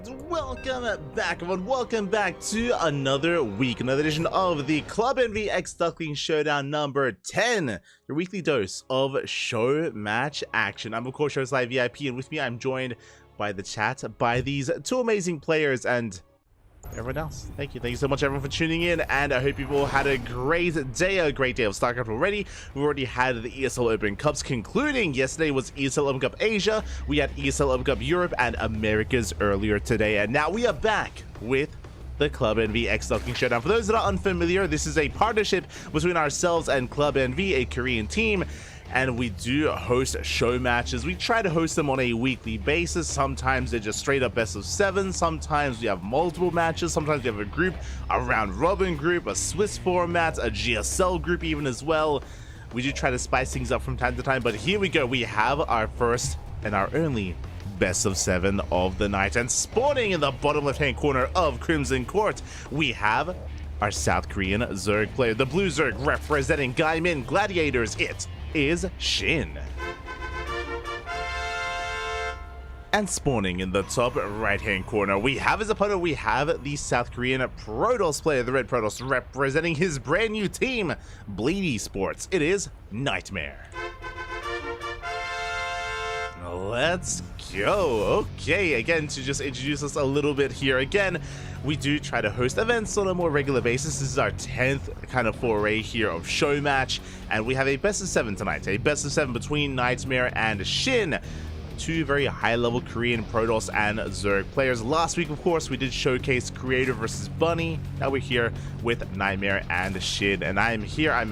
And welcome back, everyone. Welcome back to another week, another edition of the Club Envy X Duckling Showdown number 10, your weekly dose of show match action. I'm, of course, Show's Live VIP, and with me, I'm joined by the chat, by these two amazing players, and everyone else. Thank you so much, everyone, for tuning in, and I hope you've all had a great day of StarCraft already. We've already had the ESL Open Cups concluding. Yesterday was ESL Open Cup Asia, we had ESL Open Cup Europe and Americas earlier today, and now we are back with the Club Envy X Duckling Showdown. For those that are unfamiliar, this is a partnership between ourselves and Club Envy, a Korean team, and we do host show matches. We try to host them on a weekly basis. Sometimes they're just straight up best of 7. Sometimes we have multiple matches. Sometimes we have a group, a round robin group, a Swiss format, a GSL group even as well. We do try to spice things up from time to time, but here we go. We have our first and our only best of 7 of the night. And spawning in the bottom left-hand corner of Crimson Court, we have our South Korean Zerg player. The Blue Zerg representing Gaimin Gladiators. It is Shin. And spawning in the top right hand corner, we have his opponent. We have the South Korean Protoss player, the Red Protoss, representing his brand new team, Bleed Esports. It is Nightmare. Let's go. Okay, again, to just introduce us a little bit here, again, we do try to host events on a more regular basis. This is our 10th kind of foray here of show match, and we have a best of 7 tonight, a best of 7 between Nightmare and Shin, two very high-level Korean Protoss and Zerg players. Last week, of course, we did showcase Creator versus Bunny. Now we're here with Nightmare and Shin, and I'm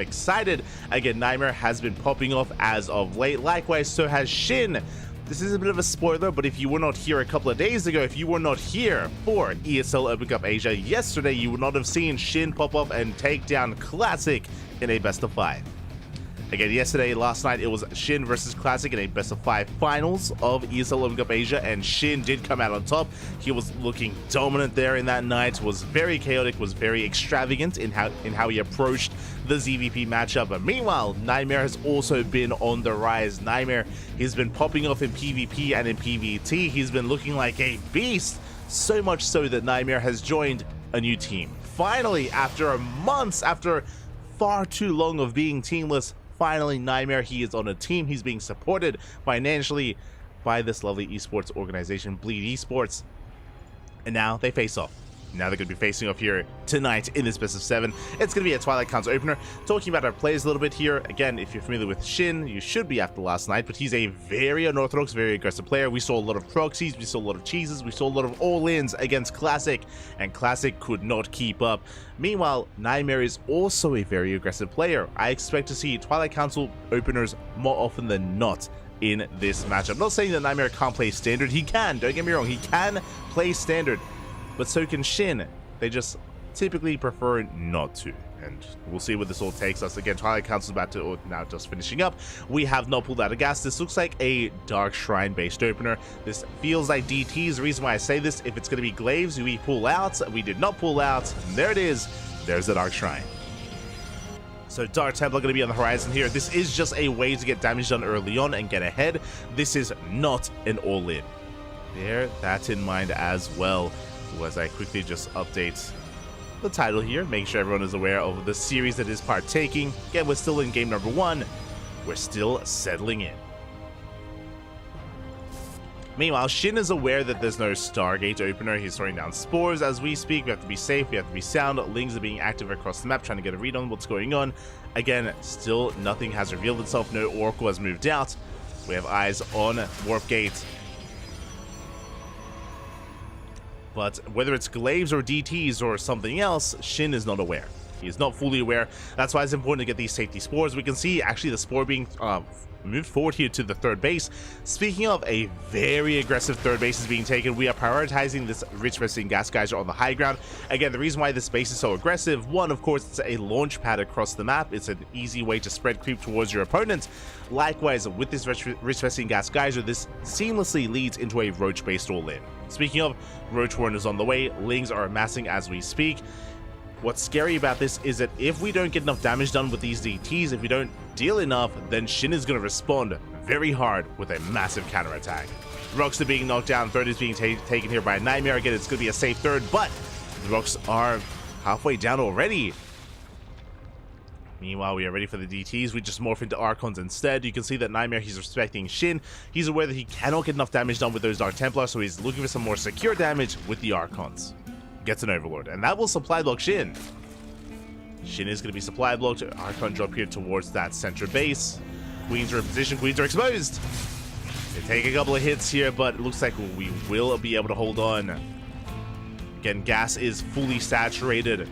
excited. Again, Nightmare has been popping off as of late. Likewise, so has Shin. This is a bit of a spoiler, but if you were not here a couple of days ago, if you were not here for ESL Open Cup Asia yesterday, you would not have seen Shin pop up and take down Classic in a best of 5. Again, last night, it was Shin versus Classic in a best of 5 finals of ESL Open Cup Asia, and Shin did come out on top. He was looking dominant there in that night, was very chaotic, was very extravagant in how he approached the ZVP matchup. But meanwhile, Nightmare has also been on the rise. Nightmare, he's been popping off in PvP and in PvT. He's been looking like a beast, so much so that Nightmare has joined a new team. Finally, after months, after far too long of being teamless, finally, Nightmare, he is on a team. He's being supported financially by this lovely esports organization, Bleed Esports. And now they face off. Now they're going to be facing off here tonight in this best of 7. It's going to be a Twilight Council opener. Talking about our players a little bit here. Again, if you're familiar with Shin, you should be after last night, but he's a very unorthodox, very aggressive player. We saw a lot of proxies, we saw a lot of cheeses, we saw a lot of all-ins against Classic, and Classic could not keep up. Meanwhile, Nightmare is also a very aggressive player. I expect to see Twilight Council openers more often than not in this matchup. I'm not saying that Nightmare can't play standard. He can, don't get me wrong, he can play standard. But so can Shin. They just typically prefer not to. And we'll see where this all takes us. Again, Twilight Council is about to, or now just finishing up. We have not pulled out of gas. This looks like a Dark Shrine based opener. This feels like DTs. The reason why I say this, if it's going to be Glaives, we pull out. We did not pull out. And there it is. There's the Dark Shrine. So Dark Templar going to be on the horizon here. This is just a way to get damage done early on and get ahead. This is not an all-in. Bear that in mind as well, as I quickly just update the title here, making sure everyone is aware of the series that is partaking. Again, we're still in game number 1. We're still settling in. Meanwhile, Shin is aware that there's no Stargate opener. He's throwing down spores as we speak. We have to be safe. We have to be sound. Lings are being active across the map, trying to get a read on what's going on. Again, still nothing has revealed itself. No Oracle has moved out. We have eyes on Warp Gate. But whether it's Glaives or DTs or something else, Shin is not aware. He is not fully aware. That's why it's important to get these safety spores. We can see actually the spore being moved forward here to the third base. Speaking of, a very aggressive third base is being taken. We are prioritizing this rich resting gas geyser on the high ground. Again, the reason why this base is so aggressive, one, of course, it's a launch pad across the map. It's an easy way to spread creep towards your opponent. Likewise, with this rich resting gas geyser, this seamlessly leads into a roach based all-in. Speaking of, roach warren is on the way. Lings are amassing as we speak. What's scary about this is that if we don't get enough damage done with these DTs, if we don't deal enough, then Shin is going to respond very hard with a massive counterattack. Rocks are being knocked down. Third is being taken here by Nightmare. Again, it's going to be a safe third, but the Rocks are halfway down already. Meanwhile, we are ready for the DTs. We just morph into Archons instead. You can see that Nightmare, he's respecting Shin. He's aware that he cannot get enough damage done with those Dark Templars, so he's looking for some more secure damage with the Archons. Gets an Overlord, and that will supply block Shin. Shin is going to be supply blocked. Archon drop here towards that center base. Queens are in position. Queens are exposed. They take a couple of hits here, but it looks like we will be able to hold on. Again, gas is fully saturated.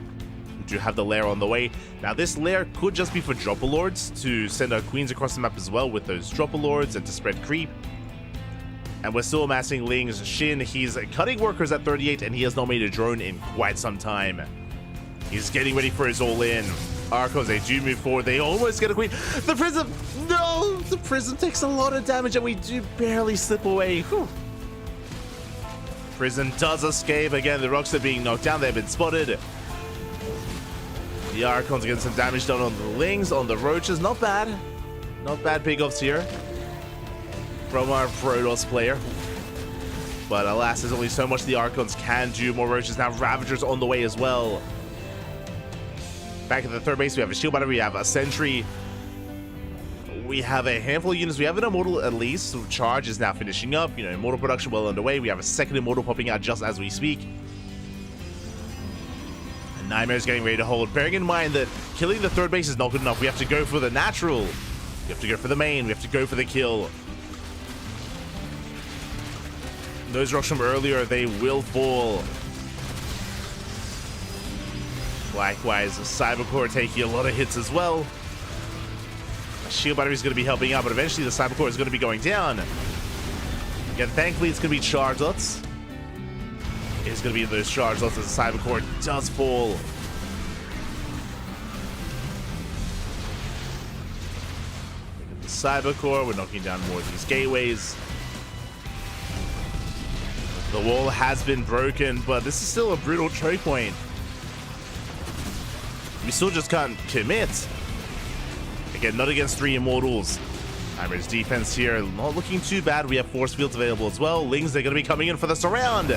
We do have the lair on the way. Now, this lair could just be for Dropper-Lords to send our Queens across the map as well with those Dropper-Lords and to spread creep. And we're still amassing Lings. Shin, he's cutting workers at 38, and he has not made a drone in quite some time. He's getting ready for his all-in. Archons, they do move forward. They almost get a Queen. The Prism! No! The Prism takes a lot of damage, and we do barely slip away. Whew. Prism does escape. Again, the Rocks are being knocked down. They've been spotted. The Archons are getting some damage done on the Lings, on the Roaches. Not bad. Not bad pickoffs here from our Protoss player. But alas, there's only so much the Archons can do. More Roaches now. Ravagers on the way as well. Back at the third base, we have a Shield Battery, we have a Sentry. We have a handful of units. We have an Immortal at least. So Charge is now finishing up. You know, Immortal production well underway. We have a second Immortal popping out just as we speak. And Nightmare is getting ready to hold. Bearing in mind that killing the third base is not good enough. We have to go for the natural. We have to go for the main. We have to go for the kill. Those rocks from earlier, they will fall. Likewise, Cybercore taking a lot of hits as well. Shield Battery is going to be helping out, but eventually the Cybercore is going to be going down. Again, thankfully it's going to be charge lots. It's going to be those charge lots as the Cybercore does fall. The Cybercore, we're knocking down more of these gateways. The wall has been broken, but this is still a brutal choke point. We still just can't commit. Again, not against 3 Immortals. Nightmare's defense here, not looking too bad. We have force fields available as well. Lings, they're going to be coming in for the surround.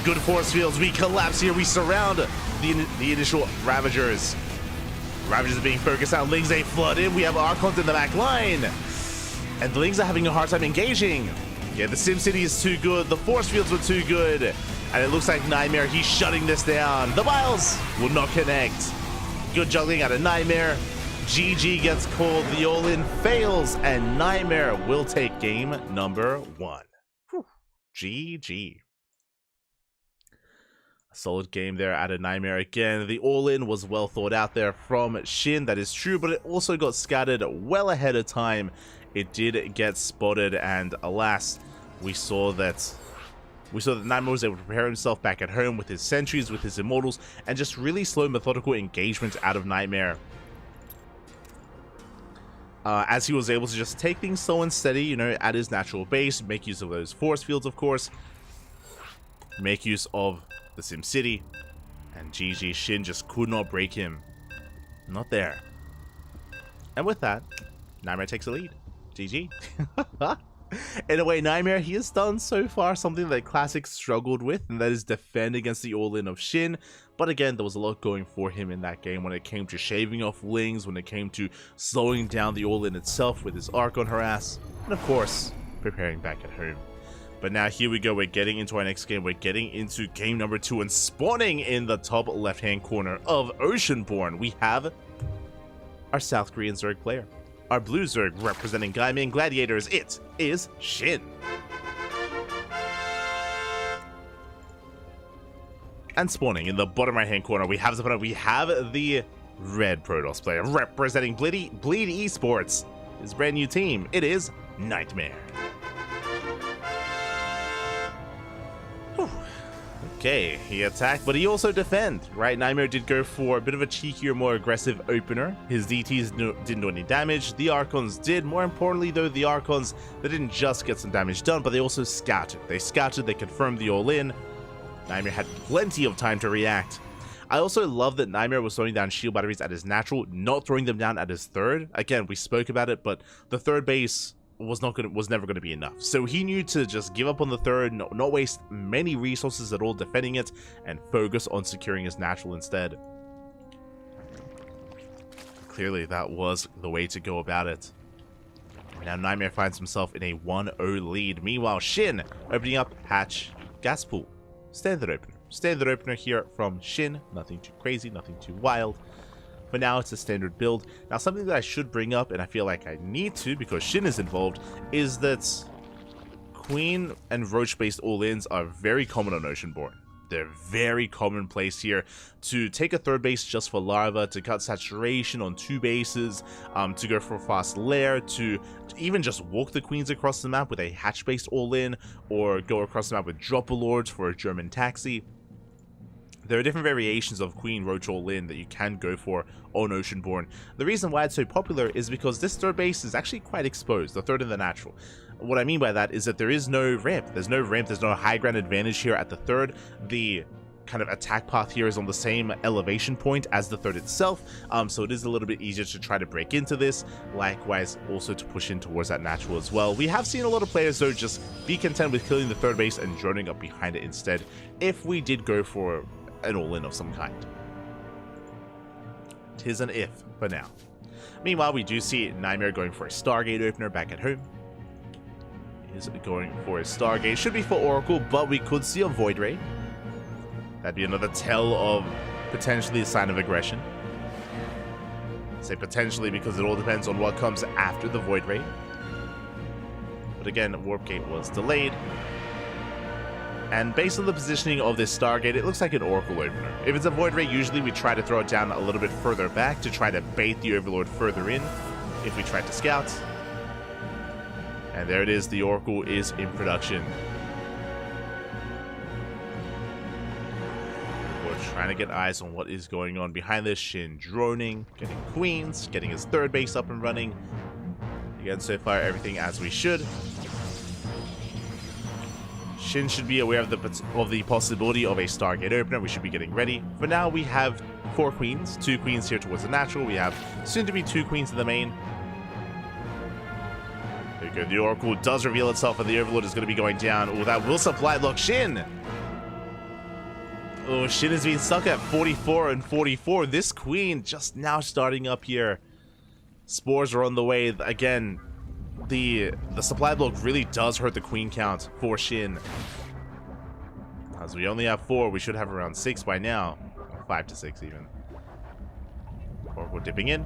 Good force fields. We collapse here. We surround the initial Ravagers. Ravagers are being focused on. Lings, they flood in. We have Archons in the back line. And the Lings are having a hard time engaging. Yeah, the SimCity is too good. The force fields were too good. And it looks like Nightmare, he's shutting this down. The Biles will not connect. Good juggling out of Nightmare. GG gets called. The all-in fails. And Nightmare will take game number 1. Whew. GG. A solid game there out of Nightmare again. The all-in was well thought out there from Shin. That is true, but it also got scattered well ahead of time. It did get spotted, and alas, we saw that Nightmare was able to prepare himself back at home with his sentries, with his Immortals, and just really slow methodical engagement out of Nightmare. As he was able to just take things slow and steady, you know, at his natural base, make use of those force fields, of course, make use of the SimCity, and GG, Shin just could not break him. Not there. And with that, Nightmare takes the lead. GG. In a way, Nightmare, he has done so far something that Classic struggled with, and that is defend against the all-in of Shin. But again, there was a lot going for him in that game when it came to shaving off Lings, when it came to slowing down the all-in itself with his Archon harass, and of course, preparing back at home. But now here we go, we're getting into our next game, we're getting into game number 2, and spawning in the top left-hand corner of Oceanborn, we have our South Korean Zerg player. Our blue Zerg representing Gaimin Gladiators, it is Shin. And spawning in the bottom right hand corner, we have the red Protoss player representing Bleed Esports. His brand new team, it is Nightmare. Whew. Okay, he attacked, but he also defend, right? Nightmare did go for a bit of a cheekier, more aggressive opener. His DTs didn't do any damage. The Archons did. More importantly, though, the Archons, they didn't just get some damage done, but they also scouted. They scouted, they confirmed the all-in. Nightmare had plenty of time to react. I also love that Nightmare was throwing down shield batteries at his natural, not throwing them down at his third. Again, we spoke about it, but the third base was never going to be enough. So he knew to just give up on the third, not waste many resources at all defending it, and focus on securing his natural instead. Clearly, that was the way to go about it. Now Nightmare finds himself in a 1-0 lead. Meanwhile, Shin opening up hatch gas pool. Standard opener. Standard opener here from Shin. Nothing too crazy, nothing too wild. But now it's a standard build. Now something that I should bring up, and I feel like I need to because Shin is involved, is that Queen and Roach based all-ins are very common on Oceanborn. They're very commonplace here to take a third base just for larva, to cut saturation on 2 bases, to go for a fast lair, to even just walk the queens across the map with a hatch based all-in, or go across the map with dropper lords for a German taxi. There are different variations of Queen Roach all-in that you can go for on Oceanborn. The reason why it's so popular is because this third base is actually quite exposed, the third and the natural. What I mean by that is that there is no ramp. There's no ramp, there's no high ground advantage here at the third. The kind of attack path here is on the same elevation point as the third itself, so it is a little bit easier to try to break into this. Likewise, also to push in towards that natural as well. We have seen a lot of players though just be content with killing the third base and droning up behind it instead, if we did go for an all-in of some kind. Tis an if for now. Meanwhile, we do see Nightmare going for a Stargate opener back at home. Is going for a Stargate. Should be for Oracle, but we could see a Void Ray. That'd be another tell of potentially a sign of aggression. I say potentially because it all depends on what comes after the Void Ray. But again, Warp Gate was delayed. And based on the positioning of this Stargate, it looks like an Oracle opener. If it's a Void Ray, usually we try to throw it down a little bit further back to try to bait the Overlord further in if we try to scout. And there it is, the Oracle is in production. We're trying to get eyes on what is going on behind this. Shin droning, getting queens, getting his third base up and running. Again, so far everything as we should. Shin should be aware of the possibility of a Stargate opener. We should be getting ready. For now, we have 4 queens, 2 queens here towards the natural. We have soon to be 2 queens in the main. There we go. The Oracle does reveal itself, and the Overlord is going to be going down. Oh, that will supply block Shin. Oh, Shin has been stuck at 44 and 44. This queen just now starting up here. Spores are on the way again. The supply block really does hurt the queen count for Shin. As we only have 4, we should have around 6 by now. 5 to 6 even. Oracle dipping in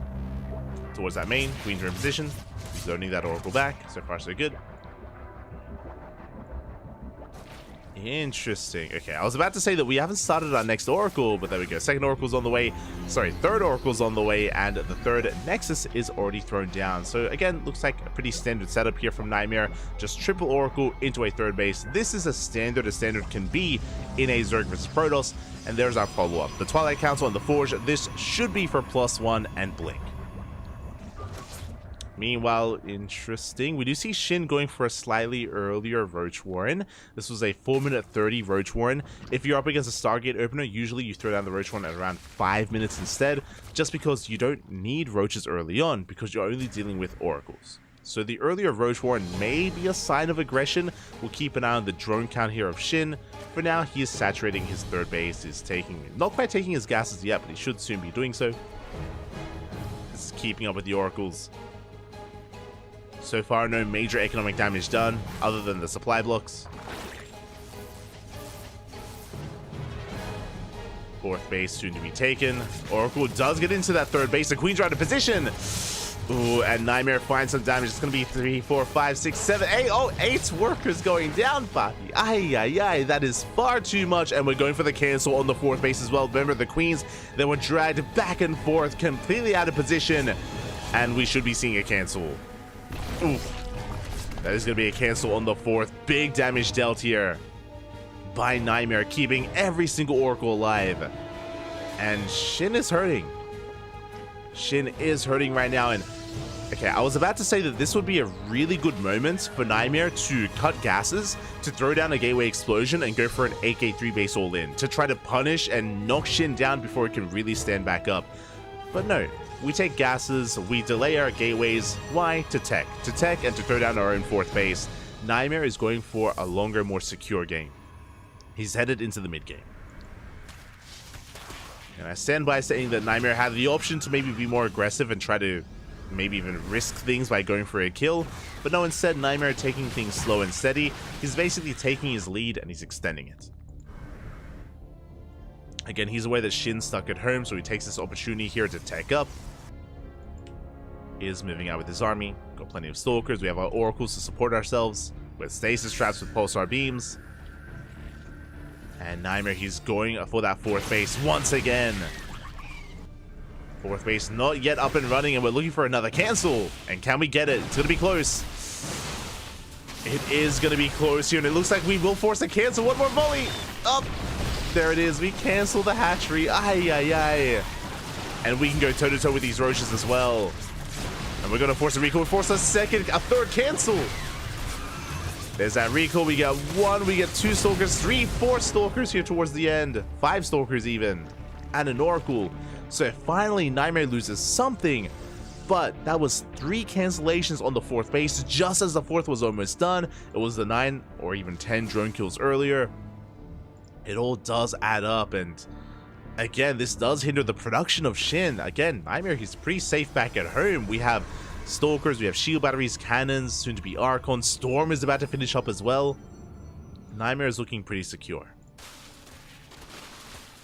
towards that main. Queens are in position. Zoning that Oracle back. So far so good. Interesting. Okay, I was about to say that we haven't started our next Oracle, but there we go. Second Oracle's on the way. Sorry, third Oracle's on the way, and the third Nexus is already thrown down. So again, looks like a pretty standard setup here from Nightmare. Just triple Oracle into a third base. This is as standard can be in a Zerg vs Protoss, and there's our follow-up. The Twilight Council and the Forge. This should be for +1 and Blink. Meanwhile, interesting, we do see Shin going for a slightly earlier Roach Warren. This was a 4-minute 30 Roach Warren. If you're up against a Stargate opener, usually you throw down the Roach Warren at around 5 minutes instead, just because you don't need Roaches early on, because you're only dealing with Oracles. So the earlier Roach Warren may be a sign of aggression. We'll keep an eye on the drone count here of Shin. For now, he is saturating his third base, not quite taking his gases yet, but he should soon be doing so. This is keeping up with the Oracles. So far, no major economic damage done, other than the supply blocks. Fourth base soon to be taken. Oracle does get into that third base. The Queen's out of position. Ooh, and Nightmare finds some damage. It's going to be 3, 4, 5, 6, 7, 8. Oh, 8 workers going down, Papi. Ay, ay, ay. That is far too much. And we're going for the cancel on the fourth base as well. Remember, the Queens, they were dragged back and forth, completely out of position. And we should be seeing a cancel. Oof. That is going to be a cancel on the fourth. Big damage dealt here by Nightmare, keeping every single Oracle alive. And Shin is hurting. Shin is hurting right now. And okay, I was about to say that this would be a really good moment for Nightmare to cut gases, to throw down a Gateway Explosion and go for an 8K3 base all in, to try to punish and knock Shin down before it can really stand back up. But no, we take gases, we delay our gateways. Why? To tech. To tech and to throw down our own 4th base. Nightmare is going for a longer, more secure game. He's headed into the mid game. And I stand by saying that Nightmare had the option to maybe be more aggressive and try to maybe even risk things by going for a kill. But no, instead, Nightmare taking things slow and steady. He's basically taking his lead and he's extending it. Again, he's aware that Shin's stuck at home, so he takes this opportunity here to tech up. He is moving out with his army. Got plenty of Stalkers. We have our Oracles to support ourselves with Stasis Traps with Pulsar Beams. And Nightmare, he's going for that 4th base once again. 4th base not yet up and running, and we're looking for another cancel. And can we get it? It's going to be close. It is going to be close here, and it looks like we will force a cancel. One more volley. Up. There it is. We cancel the hatchery. Ay, ay, ay. And we can go toe-to-toe with these Roaches as well. And we're going to force a recall. We force a 3rd cancel. There's that recall. We got 1, we get 2 Stalkers, 3, 4 Stalkers here towards the end. 5 Stalkers even. And an Oracle. So finally, Nightmare loses something. But that was 3 cancellations on the 4th base, just as the 4th was almost done. It was the 9 or even 10 drone kills earlier. It all does add up, and again, this does hinder the production of Shin. Again, Nightmare, he's pretty safe back at home. We have Stalkers, we have shield batteries, cannons, soon to be Archon. Storm is about to finish up as well. Nightmare is looking pretty secure.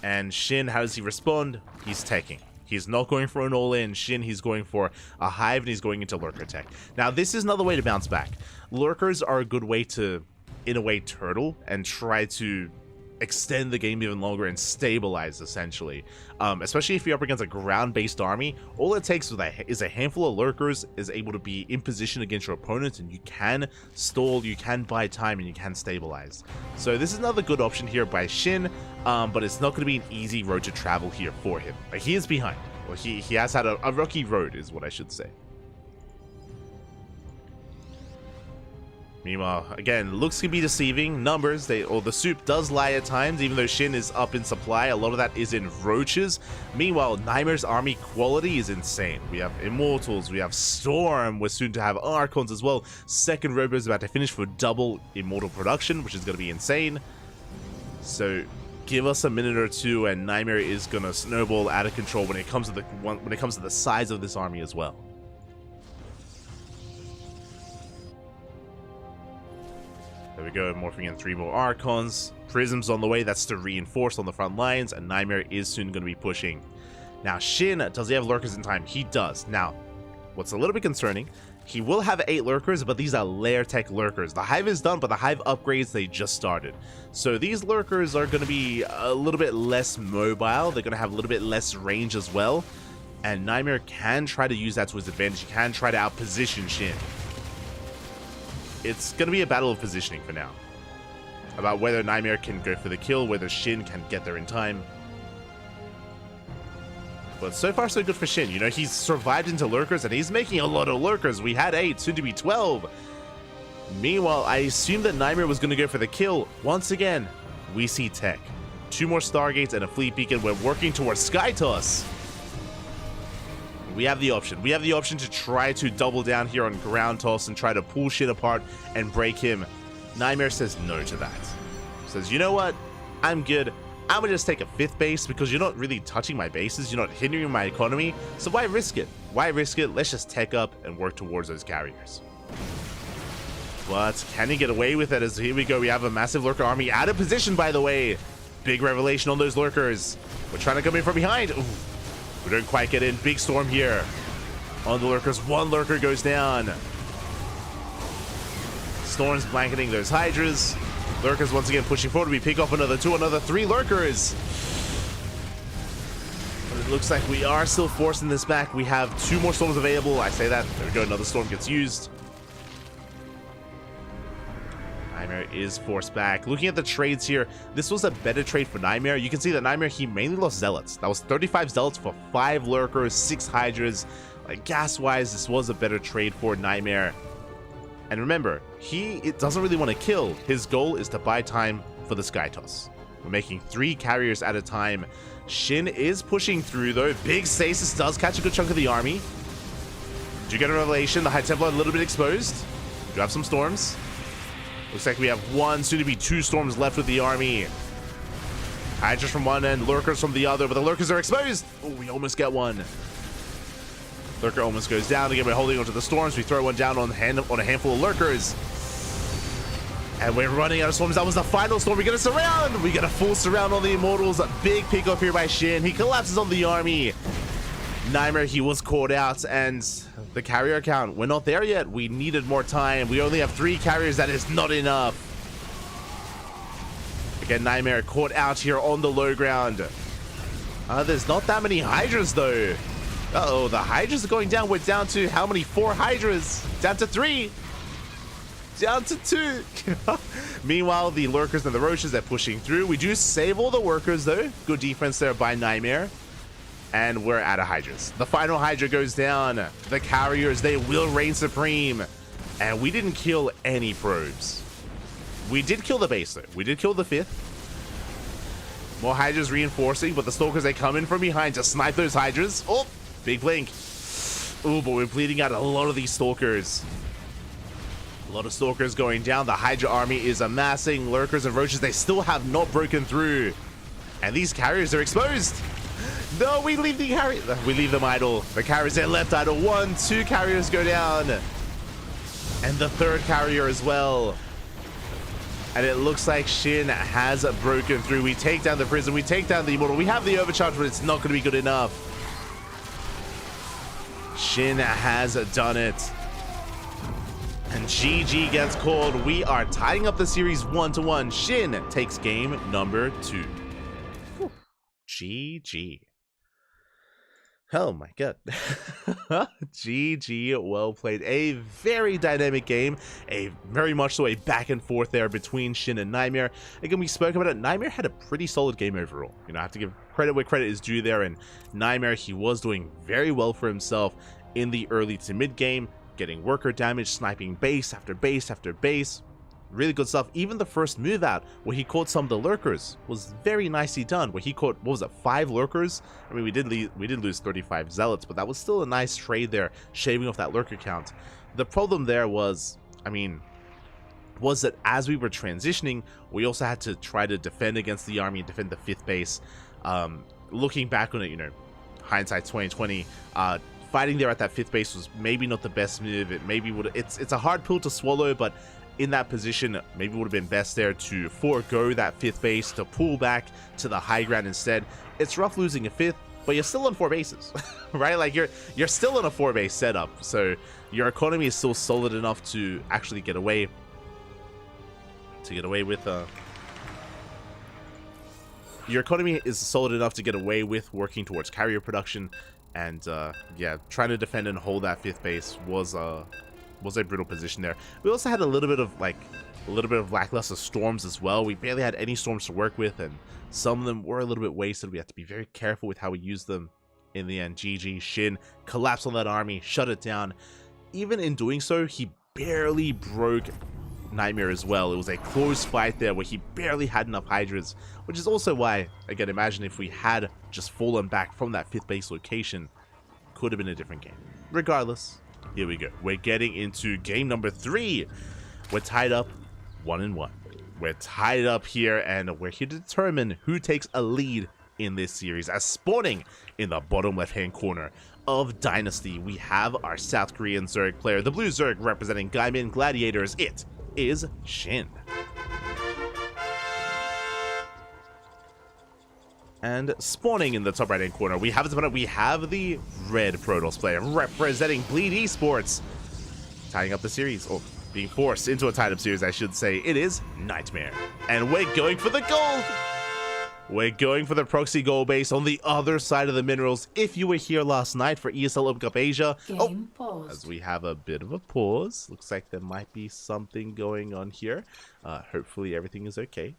And Shin, how does he respond? He's teching. He's not going for an all-in. Shin, he's going for a hive, and he's going into Lurker tech. Now, this is another way to bounce back. Lurkers are a good way to, in a way, turtle and try to extend the game even longer and stabilize, essentially. Especially if you're up against a ground-based army, all it takes is a handful of Lurkers is able to be in position against your opponent, and you can stall, you can buy time, and you can stabilize. So this is another good option here by Shin, but it's not going to be an easy road to travel here for him. Like, he is behind. Well, he has had a rocky road, is what I should say. Meanwhile, again, looks can be deceiving. Numbers, the soup does lie at times, even though Shin is up in supply. A lot of that is in Roaches. Meanwhile, Nightmare's army quality is insane. We have Immortals, we have Storm, we're soon to have Archons as well. 2nd Robo is about to finish for double Immortal production, which is going to be insane. So give us a minute or two, and Nightmare is going to snowball out of control when it comes to the size of this army as well. There we go, morphing in 3 more Archons. Prism's on the way, that's to reinforce on the front lines, and Nightmare is soon going to be pushing. Now, Shin, does he have Lurkers in time? He does. Now, what's a little bit concerning, he will have 8 Lurkers, but these are Lair Tech Lurkers. The Hive is done, but the Hive upgrades, they just started. So these Lurkers are going to be a little bit less mobile. They're going to have a little bit less range as well. And Nightmare can try to use that to his advantage. He can try to outposition Shin. It's going to be a battle of positioning for now. About whether Nightmare can go for the kill, whether Shin can get there in time. But so far, so good for Shin. You know, he's survived into Lurkers, and he's making a lot of Lurkers. We had 8, soon to be 12. Meanwhile, I assumed that Nightmare was going to go for the kill. Once again, we see tech. 2 more Stargates and a Fleet Beacon. We're working towards Sky Toss. We have the option. We have the option to try to double down here on Ground Toss and try to pull Shin apart and break him. Nightmare says no to that. Says, you know what? I'm good. I'm gonna just take a 5th base because you're not really touching my bases. You're not hindering my economy. So why risk it? Why risk it? Let's just tech up and work towards those carriers. But can he get away with it? As here we go. We have a massive Lurker army out of position, by the way. Big revelation on those Lurkers. We're trying to come in from behind. Ooh. We don't quite get in. Big storm here on the Lurkers. 1 Lurker goes down. Storm's blanketing those Hydras. Lurkers once again pushing forward. We pick off another 2, another 3 Lurkers. But it looks like we are still forcing this back. We have 2 more storms available. I say that. There we go. Another storm gets used. Nightmare is forced back. Looking at the trades here, this was a better trade for Nightmare. You can see that Nightmare, he mainly lost Zealots. That was 35 Zealots for 5 Lurkers, 6 Hydras. Like, gas-wise, this was a better trade for Nightmare. And remember, it doesn't really want to kill. His goal is to buy time for the Sky Toss. We're making 3 carriers at a time. Shin is pushing through, though. Big Stasis does catch a good chunk of the army. Do you get a revelation? The High Templar a little bit exposed. Do have some storms. Looks like we have 1, soon to be 2 storms left with the army. Hydras from one end, Lurkers from the other, but the Lurkers are exposed. Oh, we almost get one. Lurker almost goes down. Again, we're holding onto the storms. We throw one down on a handful of Lurkers. And we're running out of storms. That was the final storm. We get a surround. We get a full surround on the Immortals. A big pick up here by Shin. He collapses on the army. Nightmare, he was caught out. And the carrier count, we're not there yet. We needed more time. We only have 3 carriers. That is not enough. Again, Nightmare caught out here on the low ground. There's not that many Hydras, though. Uh-oh, the Hydras are going down. We're down to how many? 4 Hydras. Down to 3. Down to 2. Meanwhile, the Lurkers and the Roaches, they're pushing through. We do save all the workers, though. Good defense there by Nightmare. And we're out of Hydras. The final Hydra goes down. The carriers, they will reign supreme. And we didn't kill any probes. We did kill the base, though. We did kill the 5th. More Hydras reinforcing, but the Stalkers, they come in from behind to snipe those Hydras. Oh, big blink. Oh, but we're bleeding out a lot of these Stalkers. A lot of Stalkers going down. The Hydra army is amassing. Lurkers and Roaches, they still have not broken through. And these carriers are exposed. No, we leave the carrier. We leave them idle. The carriers are left idle. 1, 2 carriers go down. And the 3rd carrier as well. And it looks like Shin has broken through. We take down the prison. We take down the Immortal. We have the overcharge, but it's not going to be good enough. Shin has done it. And GG gets called. We are tying up the series 1-1. Shin takes game number 2. Whew. GG. Oh my god. GG, well played. A very dynamic game. A very much so a back and forth there between Shin and Nightmare. Again, we spoke about it. Nightmare had a pretty solid game overall. You know, I have to give credit where credit is due there. And Nightmare, he was doing very well for himself in the early to mid game. Getting worker damage, sniping base after base after base. Really good stuff. Even the first move out where he caught some of the Lurkers was very nicely done. Where he caught, what was it, 5 Lurkers? I mean, we did lose 35 Zealots, but that was still a nice trade there, shaving off that Lurker count. The problem there was, I mean, was that as we were transitioning, we also had to try to defend against the army and defend the 5th base. Looking back on it, you know, hindsight 2020, fighting there at that 5th base was maybe not the best move. It maybe would. It's a hard pill to swallow, but in that position, maybe it would have been best there to forego that 5th base, to pull back to the high ground instead. It's rough losing a 5th, but you're still on 4 bases, right? Like you're still in a 4 base setup, so your economy is still solid enough to actually get away. With your economy is solid enough to get away with working towards carrier production, and yeah, trying to defend and hold that 5th base was a brutal position there. We also had a little bit of lackluster storms as well. We barely had any storms to work with, and some of them were a little bit wasted. We had to be very careful with how we use them. In the end, GG, Shin collapsed on that army, shut it down. Even in doing so, he barely broke Nightmare as well. It was a close fight there where he barely had enough Hydras, which is also why, again, imagine if we had just fallen back from that 5th base location, could have been a different game. Regardless, here we go. We're getting into game number 3. We're tied up 1-1. We're tied up here, and we're here to determine who takes a lead in this series. As spawning in the bottom left-hand corner of Dynasty, we have our South Korean Zerg player, the blue Zerg representing Gaimin Gladiators. It is Shin. And spawning in the top right-hand corner, we have the red Protoss player representing Bleed Esports, tying up the series, or being forced into a tied-up series, I should say. It is Nightmare, and we're going for the gold. We're going for the proxy gold base on the other side of the minerals. If you were here last night for ESL Open Cup Asia, as we have a bit of a pause, looks like there might be something going on here. Hopefully everything is okay.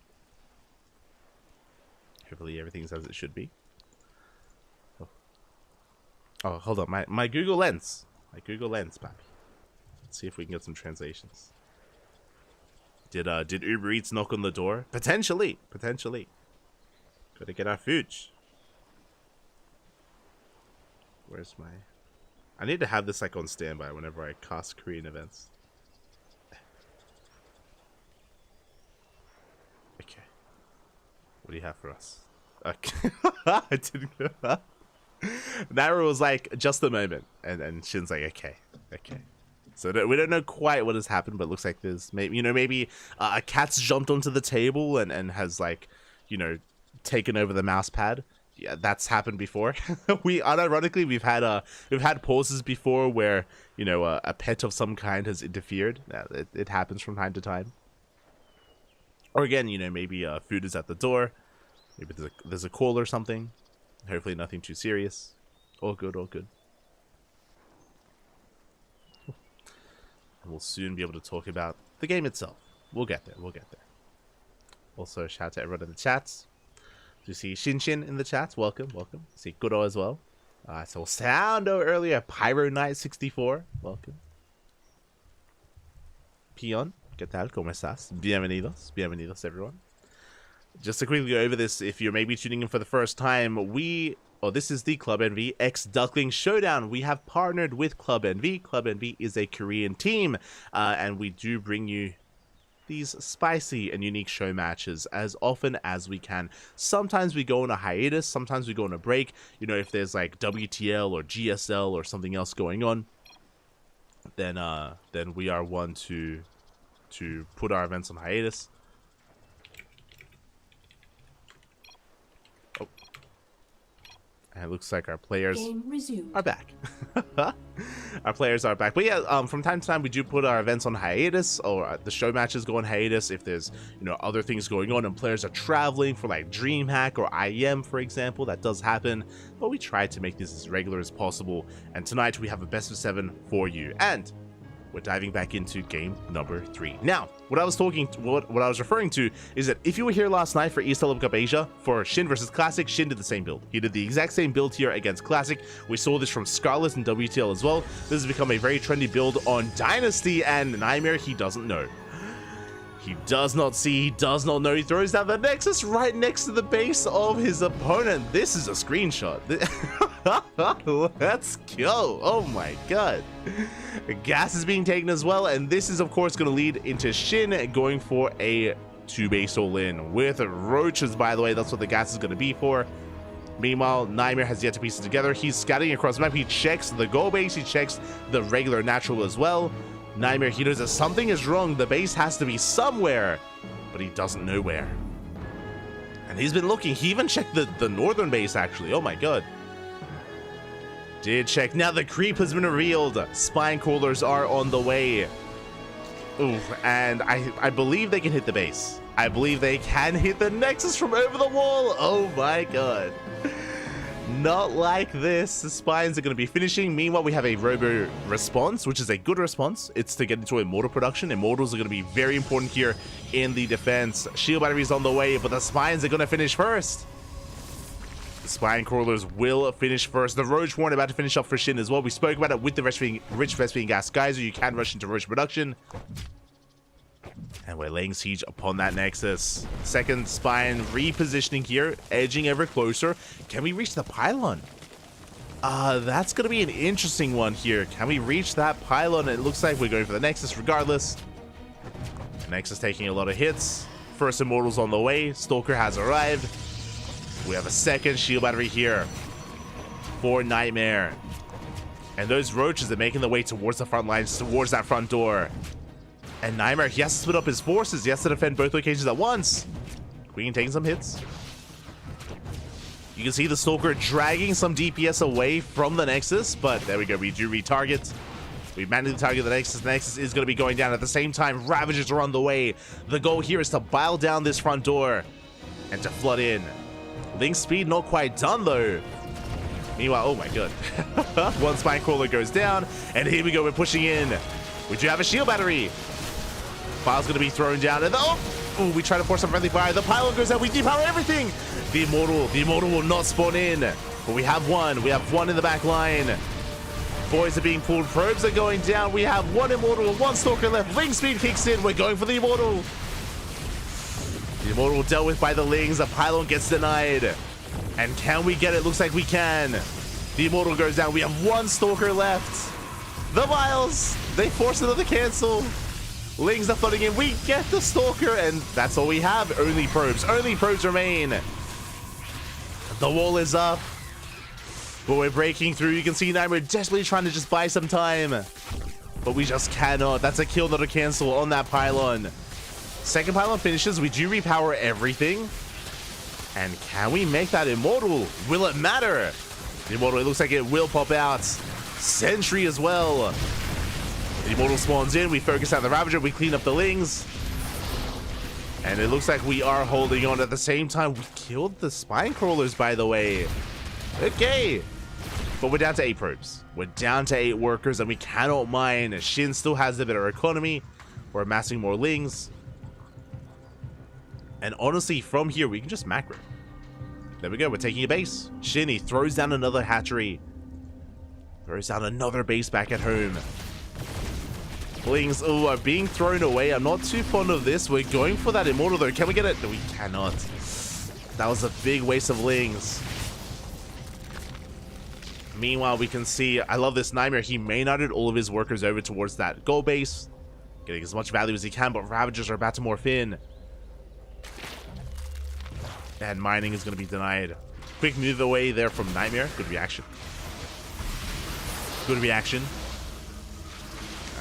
Hopefully everything's as it should be. Oh, hold on, my Google Lens. My Google Lens, papi. Let's see if we can get some translations. Did Uber Eats knock on the door? Potentially. Gotta get our food. Where's my... I need to have this like on standby whenever I cast Korean events. Okay. What do you have for us? Okay. I didn't know. Naira was like, just a moment. And Shin's like, okay. Okay. So we don't know quite what has happened, but it looks like there's maybe, you know, maybe a cat's jumped onto the table and has like, you know, taken over the mouse pad. Yeah, that's happened before. Unironically, we've had pauses before where, you know, a pet of some kind has interfered. It happens from time to time. Or again, you know, maybe food is at the door. Maybe there's a call or something. Hopefully nothing too serious. All good, all good. And we'll soon be able to talk about the game itself. We'll get there, we'll get there. Also, shout out to everyone in the chats. You see Shin in the chats, welcome, welcome. See Guro as well. So Soundo earlier, Pyro Knight 64, welcome. Pion, ¿qué tal? ¿Cómo estás? Bienvenidos, bienvenidos everyone. Just to quickly go over this, if you're maybe tuning in for the first time, this is the Club NV X Duckling Showdown. We have partnered with Club NV. Club NV is a Korean team, and we do bring you these spicy and unique show matches as often as we can. Sometimes we go on a hiatus, sometimes we go on a break, you know, if there's like WTL or GSL or something else going on, then we are one to put our events on hiatus. Oh. And it looks like our players are back. Our players are back. But yeah, from time to time, we do put our events on hiatus, or the show matches go on hiatus if there's, you know, other things going on and players are traveling for like DreamHack or IEM, for example. That does happen. But we try to make this as regular as possible. And tonight, we have a best of 7 for you. And we're diving back into game number 3. Now, what I was referring to is that if you were here last night for East Cup Asia for Shin versus Classic, Shin did the same build. He did the exact same build here against Classic. We saw this from Scarlet and WTL as well. This has become a very trendy build on Dynasty, and Nightmare, he doesn't know. He does not see, he does not know. He throws down the Nexus right next to the base of his opponent. This is a screenshot. Let's go. Oh my god. Gas is being taken as well, and this is of course going to lead into Shin going for a 2-base all-in with roaches, by the way. That's what the gas is going to be for. Meanwhile, Nightmare has yet to piece it together. He's scouting across the map. He checks the goal base. He checks the regular natural as well. Nightmare, he knows that something is wrong. The base has to be somewhere, but he doesn't know where. And he's been looking. He even checked the northern base, actually. Oh my god. Did check. Now the creep has been revealed. Spine crawlers are on the way. Ooh, and I believe they can hit the base. I believe they can hit the Nexus from over the wall. Oh my god. Not like this. The spines are going to be finishing. Meanwhile, we have a robo response, which is a good response. It's to get into immortal production. Immortals are going to be very important here in the defense. Shield batteries on the way, but the spines are going to finish first. The spine crawlers will finish first. The Roach Warren about to finish up for Shin as well. We spoke about it with the Rich Vespine Gas Geyser. You can rush into Roach production. And we're laying siege upon that Nexus. Second spine repositioning here, edging ever closer. Can we reach the pylon? That's going to be an interesting one here. Can we reach that pylon? It looks like we're going for the Nexus regardless. Nexus taking a lot of hits. First Immortals on the way. Stalker has arrived. We have a second shield battery here for Nightmare. And those roaches are making their way towards the front lines, towards that front door. And Nightmare, he has to split up his forces. He has to defend both locations at once. Queen taking some hits. You can see the Stalker dragging some DPS away from the Nexus, but there we go. We do retarget. We managed to target the Nexus. The Nexus is going to be going down. At the same time, Ravagers are on the way. The goal here is to bile down this front door and to flood in. Link speed not quite done, though. Meanwhile, oh my god. One Spine Crawler goes down, and here we go. We're pushing in. We do have a shield battery. File's going to be thrown down, and oh, we try to force some friendly fire. The pylon goes out. We depower everything. The Immortal will not spawn in, but we have one. We have one in the back line. Boys are being pulled. Probes are going down. We have one Immortal, one Stalker left. Ring speed kicks in. We're going for the Immortal. The Immortal dealt with by the Lings. The pylon gets denied. And can we get it? Looks like we can. The Immortal goes down. We have one Stalker left. The Vials, they force another cancel. Lings are flooding in. We get the Stalker, and that's all we have. Only probes. Only probes remain. The wall is up. But we're breaking through. You can see Nightmare desperately trying to just buy some time. But we just cannot. That's a kill, not a cancel on that pylon. Second pylon finishes. We do repower everything. And can we make that Immortal? Will it matter? The Immortal, it looks like it will pop out. Sentry as well. The Immortal spawns in. We focus on the Ravager. We clean up the Lings. And it looks like we are holding on at the same time. We killed the Spine Crawlers, by the way. Okay. But we're down to 8 probes. We're down to 8 workers, and we cannot mine. Shin still has a better economy. We're amassing more Lings. And honestly, from here, we can just macro. There we go. We're taking a base. Shin, he throws down another hatchery. Throws down another base back at home. Lings, are being thrown away. I'm not too fond of this. We're going for that Immortal, though. Can we get it? No, we cannot. That was a big waste of Lings. Meanwhile, we can see, I love this Nightmare. He main-outed all of his workers over towards that gold base, getting as much value as he can, but Ravagers are about to morph in. And mining is going to be denied. Quick move away there from Nightmare. Good reaction. Good reaction.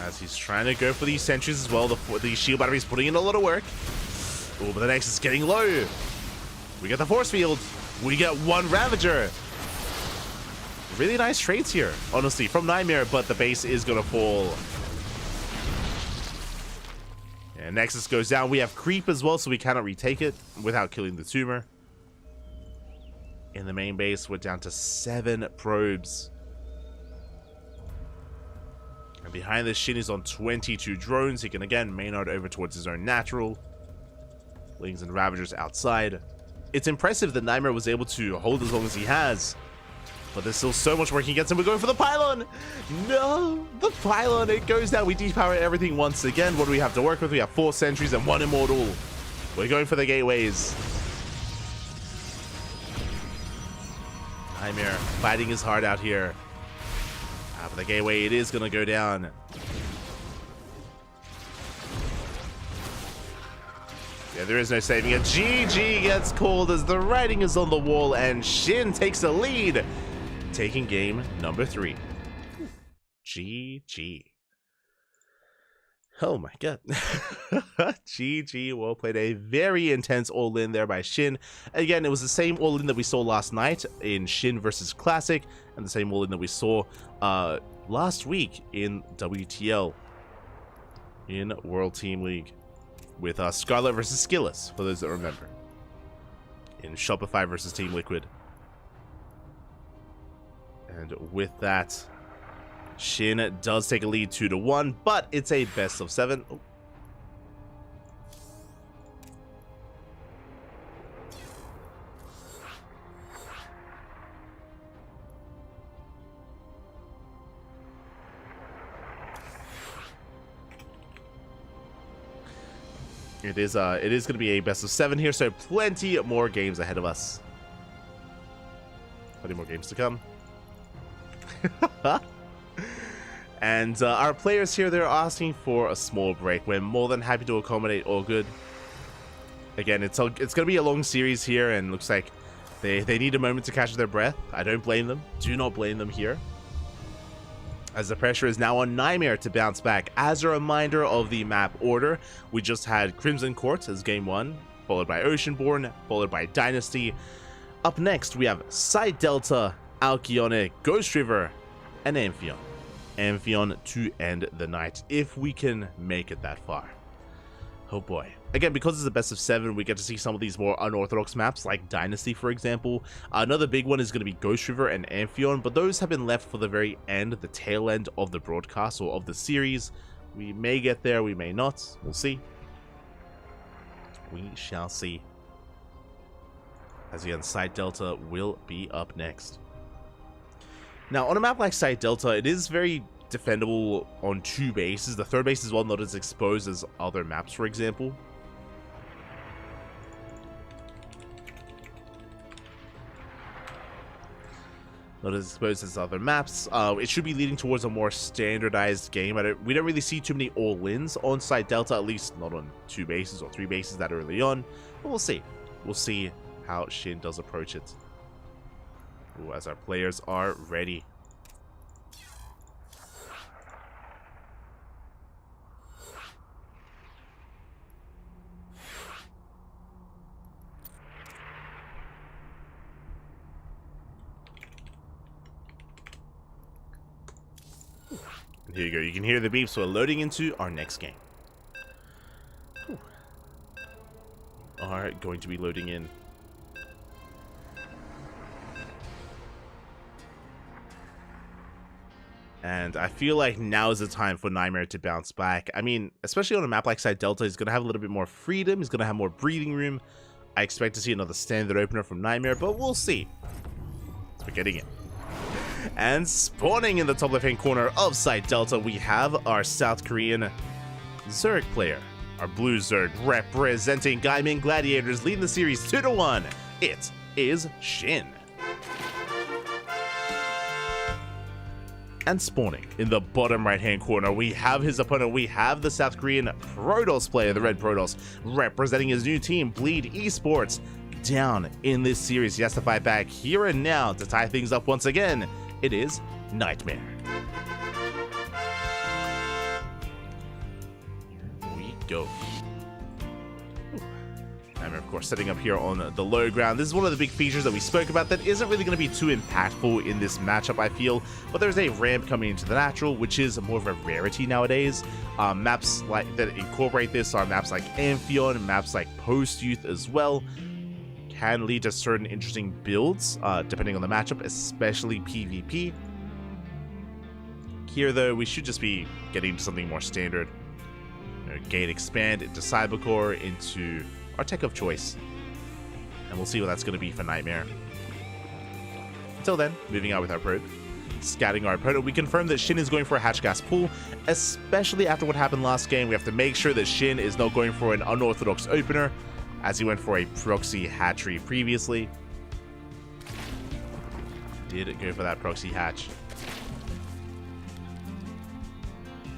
As he's trying to go for these sentries as well. The shield battery is putting in a lot of work. Oh, but the Nexus is getting low. We get the force field. We get one Ravager. Really nice trades here, honestly, from Nightmare, but the base is going to fall. And Nexus goes down. We have Creep as well, so we cannot retake it without killing the Tumor. In the main base, we're down to 7 probes. And behind this, Shin is on 22 drones. He can, again, main out over towards his own natural. Lings and Ravagers outside. It's impressive that Nightmare was able to hold as long as he has. But there's still so much working against him. We're going for the pylon. No, the pylon. It goes down. We depower everything once again. What do we have to work with? We have 4 sentries and 1 Immortal. We're going for the gateways. Nightmare fighting his heart out here. For the gateway, it is going to go down. Yeah, there is no saving it. GG gets called as the writing is on the wall, and Shin takes the lead, taking game number 3. GG. Oh my god. GG, well played. A very intense all-in there by Shin. Again, it was the same all-in that we saw last night in Shin versus Classic, and the same all-in that we saw last week in WTL, in World Team League, with Scarlet versus Skilless, for those that remember, in Shopify versus Team Liquid. And with that, Shin does take a lead 2-1, but it's a best of 7. Oh. It is going to be a best of 7 here, so plenty more games ahead of us. Plenty more games to come. And our players here, they're asking for a small break. We're more than happy to accommodate. All good. Again, it's going to be a long series here, and looks like they need a moment to catch their breath. I don't blame them. Do not blame them here, as the pressure is now on Nightmare to bounce back. As a reminder of the map order, we just had Crimson Court as game 1, followed by Oceanborn, followed by Dynasty. Up next, we have Side Delta, Alcyone, Ghost River, and Amphion. Amphion to end the night, if we can make it that far. Oh boy. Again, because it's a best of 7, we get to see some of these more unorthodox maps, like Dynasty, for example. Another big one is going to be Ghost River and Amphion, but those have been left for the very end, the tail end of the broadcast, or of the series. We may get there, we may not. We'll see. We shall see. As again, Side Delta will be up next. Now, on a map like Side Delta, it is very defendable on 2 bases. The third base is well not as exposed as other maps, for example. not as exposed as other maps. It should be leading towards a more standardized game. We don't really see too many all-ins on Side Delta, at least not on 2 bases or 3 bases that early on. But we'll see. We'll see how Shin does approach it. Ooh, as our players are ready. And here you go. You can hear the beeps. So we're loading into our next game. Alright, going to be loading in. And I feel like now is the time for Nightmare to bounce back. I mean, especially on a map like Side Delta, he's going to have a little bit more freedom. He's going to have more breathing room. I expect to see another standard opener from Nightmare, but we'll see. So we're getting it. And spawning in the top left-hand corner of Side Delta, we have our South Korean Zerg player. Our blue Zerg representing Gaimin Gladiators, leading the series 2-1. It is Shin. And spawning in the bottom right-hand corner, we have his opponent. We have the South Korean Protoss player, the Red Protoss, representing his new team, Bleed Esports. Down in this series, he has to fight back here and now to tie things up once again. It is Nightmare. Here we go. Nightmare, of course, setting up here on the low ground. This is one of the big features that we spoke about that isn't really going to be too impactful in this matchup, I feel. But there's a ramp coming into the natural, which is more of a rarity nowadays. Maps like that incorporate this are maps like Amphion, maps like Post Youth as well. Can lead to certain interesting builds, depending on the matchup, especially PvP. Here, though, we should just be getting to something more standard. Gate expand into Cybercore, into our tech of choice. And we'll see what that's going to be for Nightmare. Until then, moving out with our probe. Scouting our opponent, we confirm that Shin is going for a hatch gas pool, especially after what happened last game. We have to make sure that Shin is not going for an unorthodox opener, as he went for a proxy hatchery previously. Did go for that proxy hatch.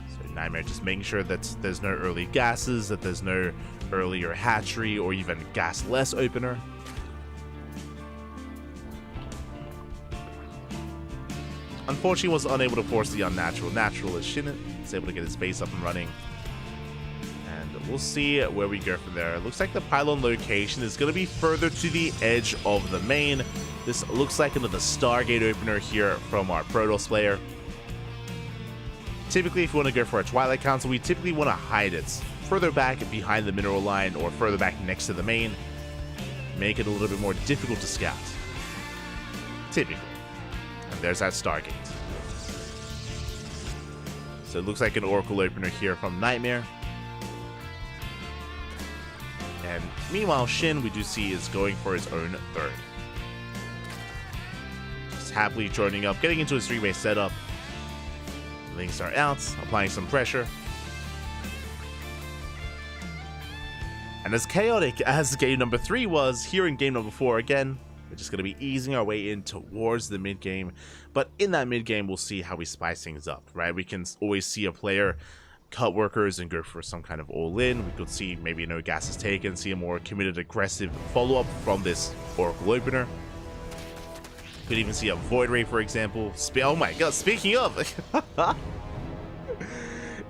So Nightmare just making sure that there's no early gases, that there's no earlier hatchery or even gasless opener. Unfortunately, was unable to force the unnatural. Natural as Shin is able to get his base up and running. We'll see where we go from there. It looks like the pylon location is going to be further to the edge of the main. This looks like another Stargate opener here from our Protoss player. Typically, if you want to go for a Twilight Council, we typically want to hide it further back behind the mineral line or further back next to the main. Make it a little bit more difficult to scout. Typically. And there's that Stargate. So it looks like an Oracle opener here from Nightmare. And meanwhile, Shin, we do see, is going for his own third. Just happily joining up, getting into his 3-way setup. Links are out, applying some pressure. And as chaotic as game number 3 was, here in game number 4 again, we're just going to be easing our way in towards the mid-game. But in that mid-game, we'll see how we spice things up, right? We can always see a player cut workers and go for some kind of all-in. We could see maybe no gas is taken, see a more committed, aggressive follow-up from this Oracle opener. Could even see a Void Ray, for example. Oh my god, speaking of,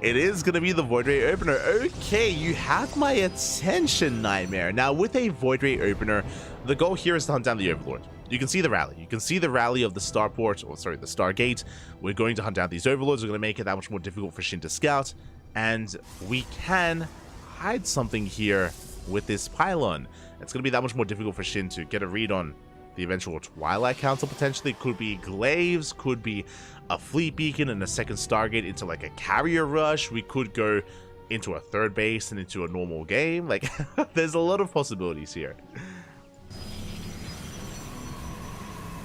it is going to be the Void Ray opener. Okay, you have my attention, Nightmare. Now, with a Void Ray opener, the goal here is to hunt down the Overlord. You can see the rally. You can see the rally of the Starport, or sorry, the Stargate. We're going to hunt down these Overlords. We're going to make it that much more difficult for Shin to scout. And we can hide something here with this pylon. It's going to be that much more difficult for Shin to get a read on the eventual Twilight Council, potentially. Could be Glaives, could be a Fleet Beacon and a second Stargate into like a carrier rush. We could go into a third base and into a normal game. Like, there's a lot of possibilities here.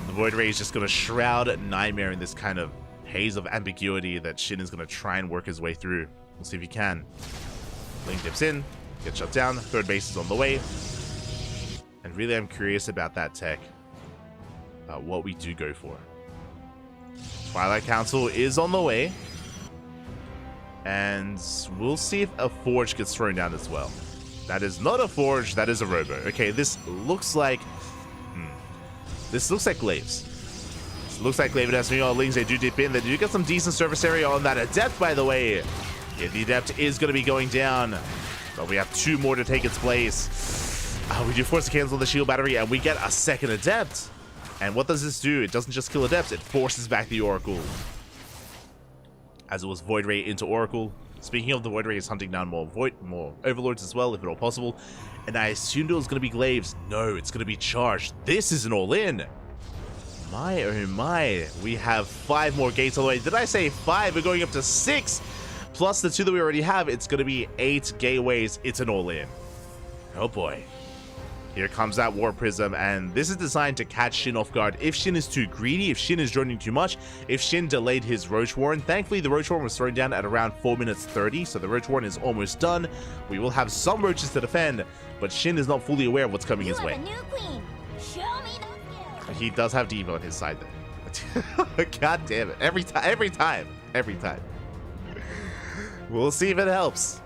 The Void Ray is just going to shroud Nightmare in this kind of haze of ambiguity that Shin is going to try and work his way through. We'll see if he can. Link dips in, gets shut down, third base is on the way. And really, I'm curious about that tech. What we do go for. Twilight Council is on the way. And we'll see if a Forge gets thrown down as well. That is not a Forge, that is a Robo. Okay, this looks like... This looks like Glaives. This looks like Glaive and Ducklings. They do dip in. They do get some decent surface area on that Adept, by the way. Yeah, the Adept is going to be going down. But we have 2 more to take its place. We do force to cancel the shield battery, and we get a second Adept. And what does this do? It doesn't just kill Adepts, it forces back the Oracle. As it was Void Ray into Oracle. Speaking of, the Void Ray is hunting down more Overlords as well, if at all possible. And I assumed it was going to be Glaives. No, it's going to be Charged. This is an all-in. My, oh my. We have 5 more gates all the way. Did I say 5? We're going up to 6. Plus the 2 that we already have. It's going to be 8 gateways. It's an all-in. Oh boy. Here comes that War Prism, and this is designed to catch Shin off guard. If Shin is too greedy, if Shin is droning too much, if Shin delayed his Roach Warren. Thankfully, the Roach Warren was thrown down at around 4 minutes 30, so the Roach Warren is almost done. We will have some roaches to defend, but Shin is not fully aware of what's coming his way. He does have Diva on his side though. God damn it. Every time. We'll see if it helps.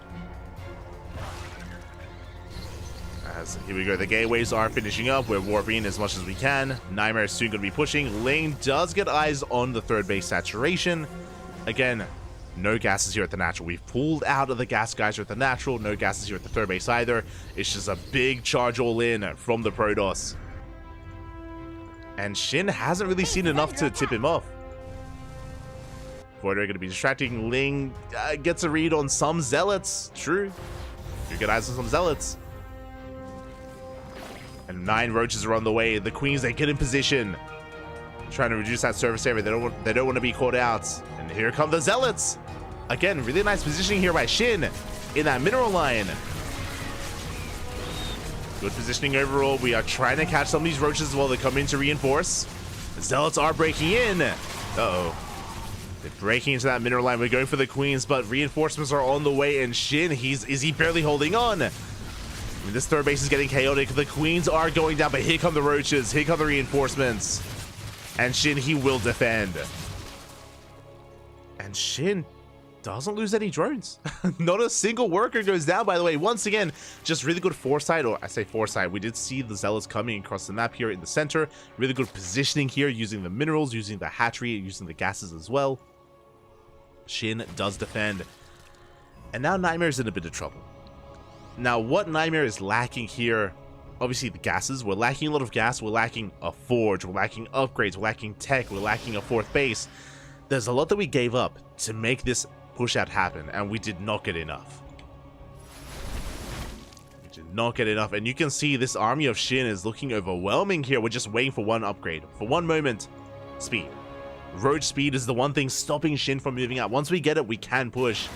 Here we go. The gateways are finishing up. We're warping as much as we can. Nightmare is soon going to be pushing. Lane does get eyes on the 3rd base saturation. Again, no gases here at the natural. We've pulled out of the gas geyser at the natural. No gases here at the 3rd base either. It's just a big charge all in from the Protoss. And Shin hasn't really seen enough to tip him off. Void Ray going to be distracting. Ling gets a read on some Zealots. True. You get eyes on some Zealots. And 9 roaches are on the way. The Queens, they get in position. Trying to reduce that surface area. They don't want to be caught out. And here come the Zealots. Again, really nice positioning here by Shin in that mineral line. Good positioning overall. We are trying to catch some of these roaches while they come in to reinforce. The Zealots are breaking in. Uh-oh. They're breaking into that mineral line. We're going for the Queens, but reinforcements are on the way. And Shin, is he barely holding on? I mean, this 3rd base is getting chaotic. The Queens are going down, but here come the roaches. Here come the reinforcements. And Shin, he will defend. And Shin doesn't lose any drones. Not a single worker goes down, by the way. Once again, just really good foresight, or I say foresight. We did see the Zealots coming across the map here in the center. Really good positioning here, using the minerals, using the hatchery, using the gases as well. Shin does defend. And now Nightmare's in a bit of trouble. Now, what Nightmare is lacking here, obviously the gases. We're lacking a lot of gas. We're lacking a Forge. We're lacking upgrades. We're lacking tech. We're lacking a 4th base. There's a lot that we gave up to make this push out happen, and we did not get enough. We did not get enough, and you can see this army of Shin is looking overwhelming here. We're just waiting for one upgrade. For one moment, speed. Roach speed is the one thing stopping Shin from moving out. Once we get it, we can push.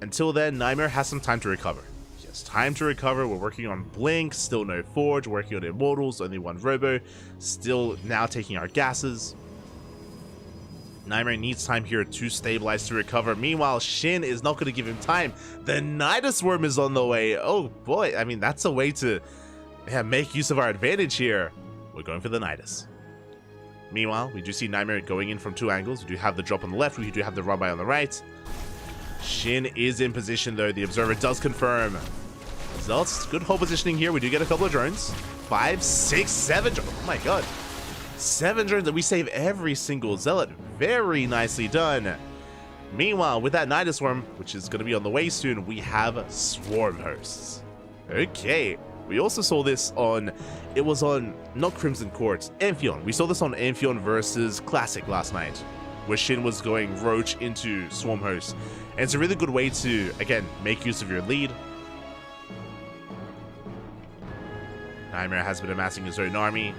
Until then, Nightmare has some time to recover. He has time to recover. We're working on Blink, still no Forge. Working on Immortals, only 1 Robo. Still now taking our gases. Nightmare needs time here to stabilize, to recover. Meanwhile, Shin is not going to give him time. The Nidus Worm is on the way. Oh boy, I mean, that's a way to make use of our advantage here. We're going for the Nidus. Meanwhile, we do see Nightmare going in from 2 angles. We do have the drop on the left. We do have the run-by on the right. Shin is in position though. The Observer does confirm. Results, good hold positioning here. We do get a couple of drones. 5, 6, 7. Oh my god. 7 drones, and we save every single Zealot. Very nicely done. Meanwhile, with that Nidus Worm, which is going to be on the way soon, we have Swarm Hosts. Okay. We also saw this on, it was on, not Crimson Court, Amphion. We saw this on Amphion versus Classic last night, where Shin was going Roach into Swarm Host. And it's a really good way to, again, make use of your lead. Nightmare has been amassing his own army,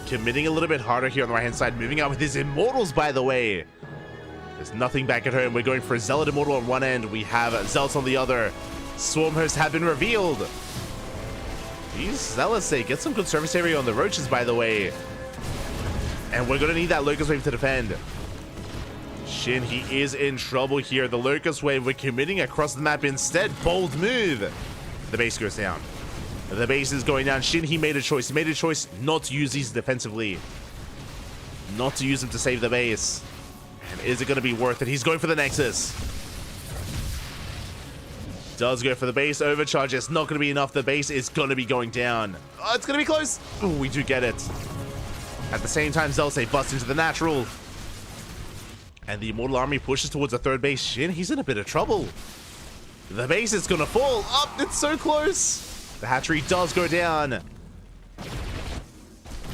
committing a little bit harder here on the right-hand side, moving out with his Immortals, by the way. There's nothing back at home. We're going for a Zealot Immortal on one end. We have Zealots on the other. Swarm Hosts have been revealed. These Zealots, they get some good service area on the Roaches, by the way. And we're going to need that Locust Wave to defend. Shin, he is in trouble here. The Locust Wave, we're committing across the map instead. Bold move. The base goes down. The base is going down. Shin, he made a choice. He made a choice not to use these defensively. not to use him to save the base. And is it going to be worth it? He's going for the Nexus. Does go for the base. Overcharge. It's not going to be enough. The base is going to be going down. Oh, it's going to be close. Oh, we do get it. At the same time, Zelse busts into the natural. And the Immortal Army pushes towards the third base. Shin, he's in a bit of trouble. The base is going to fall. Up, it's so close. The hatchery does go down.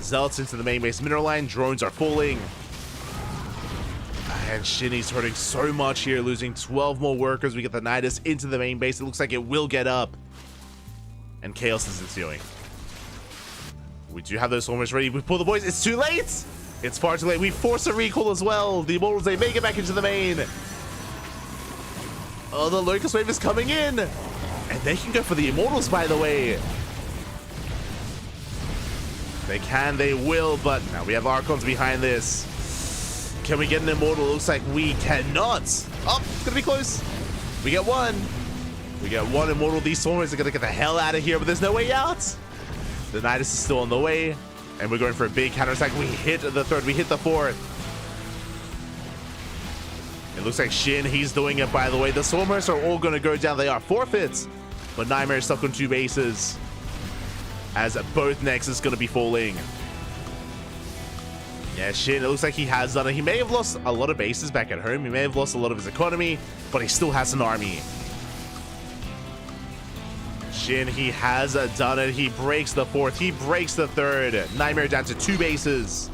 Zealots into the main base mineral line. Drones are falling. And Shinny's hurting so much here, losing 12 more workers. We get the Nidus into the main base. It looks like it will get up. And chaos is ensuing. We do have those almost ready. We pull the boys. It's too late. It's far too late. We force a recall as well. The Immortals, they make it back into the main. Oh, the Locust Wave is coming in. And they can go for the Immortals, by the way. They can, they will, but now we have Archons behind this. Can we get an Immortal? Looks like we cannot. Oh, it's gonna be close. We get one. We get one Immortal. These Stormers are gonna get the hell out of here, but there's no way out. The Nidus is still on the way, and we're going for a big counterattack. We hit the third, we hit the fourth. It looks like Shin, he's doing it, by the way. The Stormers are all gonna go down. They are forfeits, but Nightmare is stuck on 2 bases, as both Nexus gonna be falling. Yeah, Shin, it looks like he has done it. He may have lost a lot of bases back at home. He may have lost a lot of his economy, but he still has an army. Shin, he has done it. He breaks the fourth. He breaks the third. Nightmare down to 2 bases.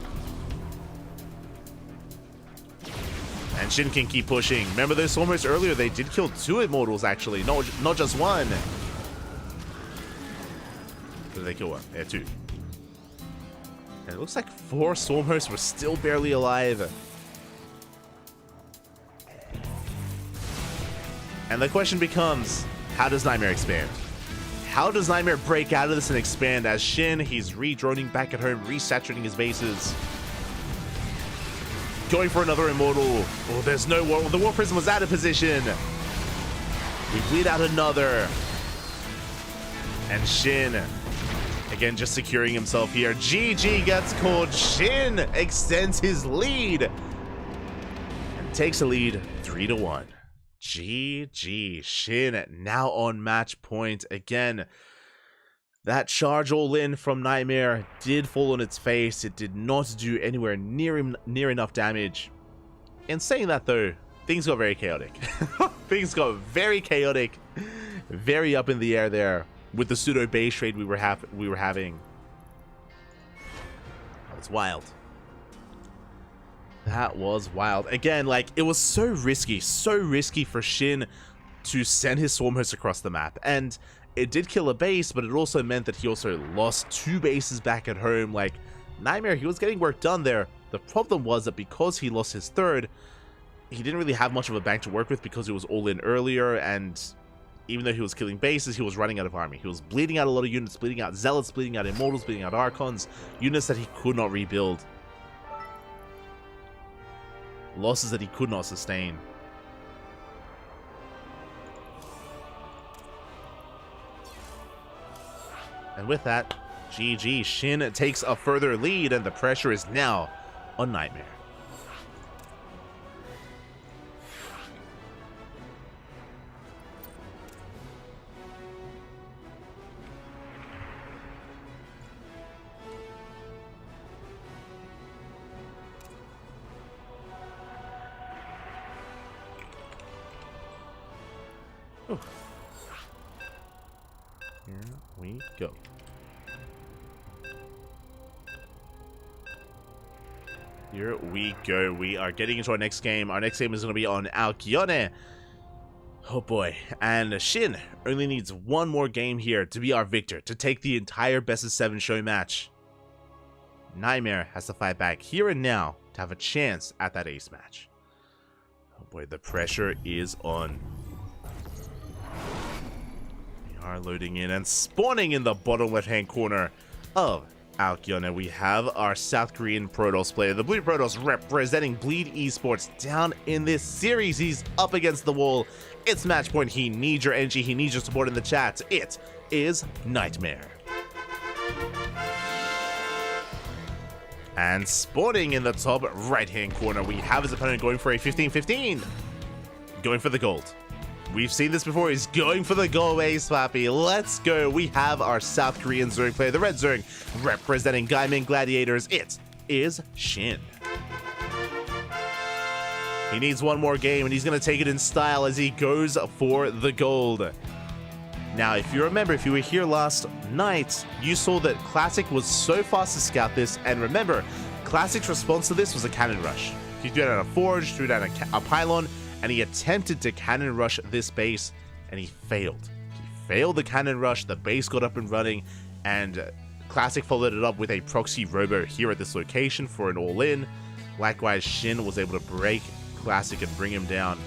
And Shin can keep pushing. Remember those Stormers earlier? They did kill 2 Immortals, actually. Not just 1. Did they kill 1? Yeah, 2. And it looks like 4 Stormers were still barely alive. And the question becomes, how does Nightmare expand? How does Nightmare break out of this and expand? As Shin, he's redroning back at home, resaturating his bases. Going for another Immortal. Oh, there's no War. The War Prism was out of position. We bleed out another. And Shin, again, just securing himself here. GG gets called. Shin extends his lead and takes a lead 3-1. GG. Shin now on match point. Again, that charge all in from Nightmare did fall on its face. It did not do anywhere near enough damage. In saying that though, things got very chaotic. Things got very chaotic, very up in the air there with the pseudo base trade we were having. That was wild. That was wild. Again, like, it was so risky for Shin to send his Swarmhost across the map. And it did kill a base, but it also meant that he also lost 2 bases back at home. Like, Nightmare, he was getting work done there. The problem was that because he lost his third, he didn't really have much of a bank to work with because he was all in earlier, and even though he was killing bases, he was running out of army. He was bleeding out a lot of units, bleeding out Zealots, bleeding out Immortals, bleeding out Archons, units that he could not rebuild. Losses that he could not sustain. And with that, GG, Shin takes a further lead, and the pressure is now on Nightmare. Ooh. Here we go. Here we go. We are getting into our next game. Our next game is going to be on Alkyone. Oh boy. And Shin only needs one more game here to be our victor, to take the entire best of 7 show match. Nightmare has to fight back here and now to have a chance at that ace match. Oh boy, the pressure is on. We are loading in and spawning in the bottom left-hand corner of Alkyone. We have our South Korean Protoss player, the Blue Protoss representing Bleed Esports down in this series. He's up against the wall. It's match point. He needs your energy. He needs your support in the chat. It is Nightmare. And spawning in the top right-hand corner, we have his opponent going for a 15-15. Going for the gold. We've seen this before. He's going for the gold, Slappy. Let's go. We have our South Korean Zerg player, the Red Zerg, representing Gaimin Gladiators. It is Shin. He needs one more game, and he's going to take it in style as he goes for the gold. Now, if you remember, if you were here last night, you saw that Classic was so fast to scout this, and remember, Classic's response to this was a cannon rush. He threw down a forge, threw down a pylon, and he attempted to cannon rush this base, and he failed. He failed the cannon rush, the base got up and running, and Classic followed it up with a proxy robo here at this location for an all-in. Likewise, Shin was able to break Classic and bring him down.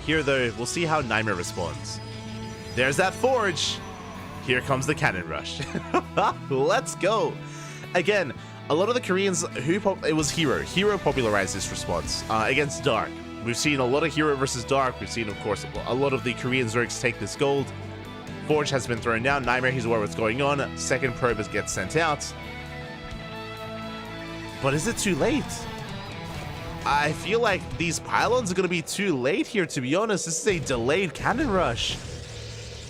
Here, though, we'll see how Nightmare responds. There's that forge. Here comes the cannon rush. Let's go. Again, a lot of the Koreans it was Hero. Hero popularized this response against Dark. We've seen a lot of Hero versus Dark. We've seen, of course, a lot of the Korean Zergs take this gold. Forge has been thrown down. Nightmare, he's aware what's going on. Second probe gets sent out. But is it too late? I feel like these pylons are going to be too late here, to be honest. This is a delayed cannon rush.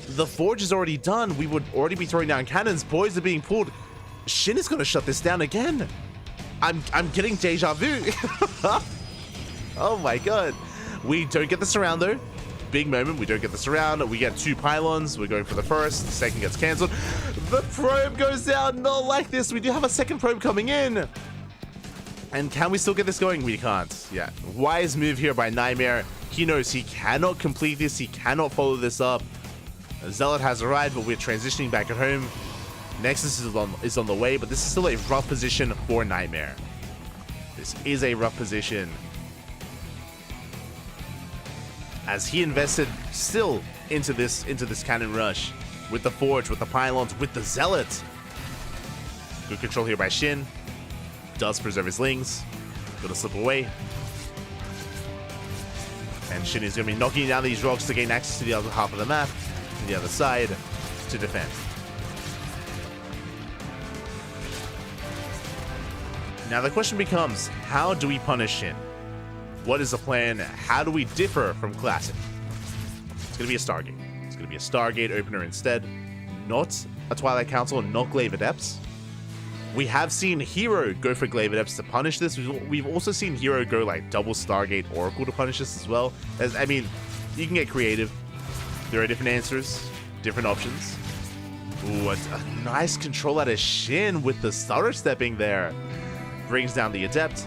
The forge is already done. We would already be throwing down cannons. Boys are being pulled. Shin is going to shut this down again. I'm getting deja vu. Oh my god. We don't get the surround though. Big moment. We don't get the surround. We get two pylons. We're going for the first. The second gets cancelled. The probe goes down. Not like this. We do have a second probe coming in. And can we still get this going? We can't. Yeah. Wise move here by Nightmare. He knows he cannot complete this. He cannot follow this up. Zealot has arrived, but we're transitioning back at home. Nexus is on the way, but this is still a rough position for Nightmare. This is a rough position. As he invested still into this cannon rush. With the Forge, with the Pylons, with the Zealot. Good control here by Shin. Does preserve his Lings. Gonna slip away. And Shin is gonna be knocking down these rocks to gain access to the other half of the map. The other side to defend. Now the question becomes, how do we punish Shin? What is the plan? How do we differ from Classic? It's going to be a Stargate. It's going to be a Stargate opener instead. Not a Twilight Council, not Glaive Adepts. We have seen Hero go for Glaive Adepts to punish this. We've also seen Hero go like double Stargate Oracle to punish this as well. I mean, you can get creative. There are different answers, different options. Ooh, a nice control out of Shin with the stutter stepping there. Brings down the Adept.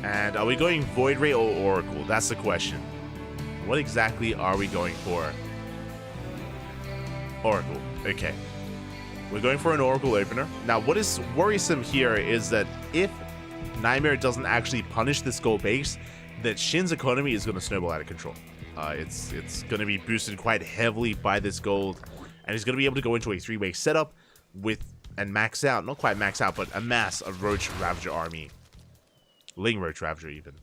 And are we going Void Ray or Oracle? That's the question. What exactly are we going for? Oracle. Okay. We're going for an Oracle opener. Now, what is worrisome here is that if Nightmare doesn't actually punish this gold base, that Shin's economy is going to snowball out of control. It's going to be boosted quite heavily by this gold, and he's going to be able to go into a three-way setup and max out, not quite max out, but amass a Roach Ravager army. Ling Roach Ravager even.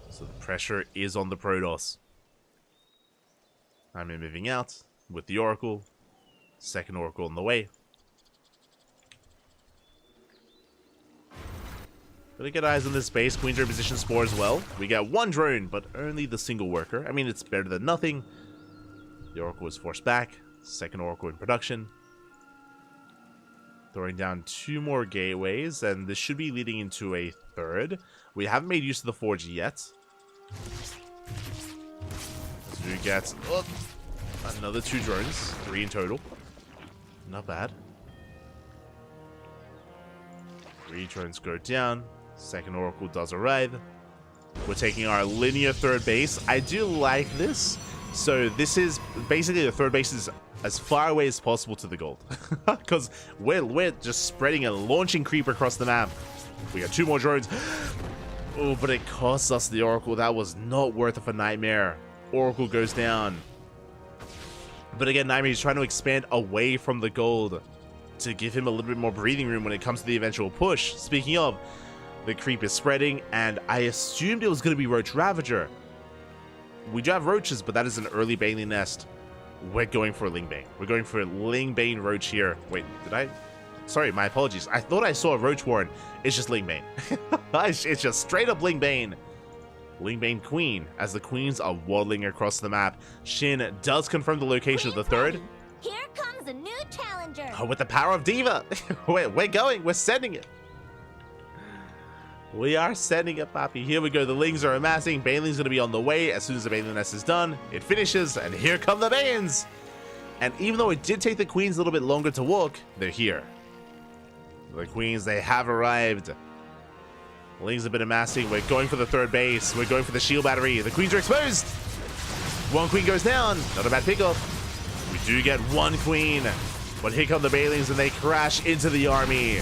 So the pressure is on the Protoss. I'm moving out with the Oracle. Second Oracle on the way. Gotta get eyes on this base. Queen's reposition Spore as well. We get one drone, but only the single worker. I mean, it's better than nothing. The Oracle is forced back. Second Oracle in production. Throwing down two more gateways, and this should be leading into a third. We haven't made use of the Forge yet. As we get another two drones. 3 in total. Not bad. 3 drones go down. Second Oracle does arrive. We're taking our linear third base. I do like this. So this is basically the third base is as far away as possible to the gold. Because we're just spreading a launching creep across the map. We got 2 more drones. Oh, but it costs us the Oracle. That was not worth it for Nightmare. Oracle goes down. But again, Nightmare is trying to expand away from the gold to give him a little bit more breathing room when it comes to the eventual push. Speaking of, the creep is spreading, and I assumed it was going to be Roach Ravager. We do have roaches, but that is an early Baneling nest. We're going for Lingbane. We're going for Lingbane Roach here. Wait, did I? Sorry, my apologies. I thought I saw a Roach Warren. It's just Lingbane. It's just straight up Lingbane. Lingbane Queen, as the queens are waddling across the map. Shin does confirm the location of the third. Here comes a new challenger. Oh, with the power of Diva. We're going. We're sending it. We are sending it, Papi. Here we go. The Lings are amassing. Baneling's going to be on the way. As soon as the Baneling nest is done, it finishes, and here come the Banes. And even though it did take the queens a little bit longer to walk, they're here. The queens, they have arrived. The Lings have been amassing. We're going for the third base. We're going for the shield battery. The queens are exposed. One queen goes down. Not a bad pickup. We do get one queen. But here come the Banelings, and they crash into the army.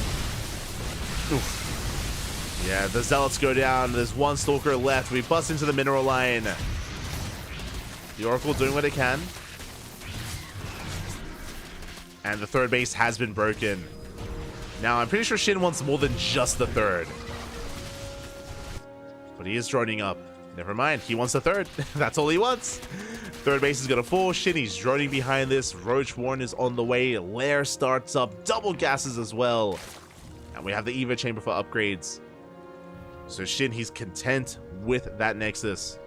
Oof. Yeah, the Zealots go down. There's one Stalker left. We bust into the mineral line. The Oracle doing what it can. And the third base has been broken. Now, I'm pretty sure Shin wants more than just the third. But he is droning up. Never mind, he wants the third. That's all he wants. Third base is going to fall. Shin, he's droning behind this. Roach Warren is on the way. Lair starts up. Double gases as well. And we have the Eva chamber for upgrades. So Shin, he's content with that Nexus.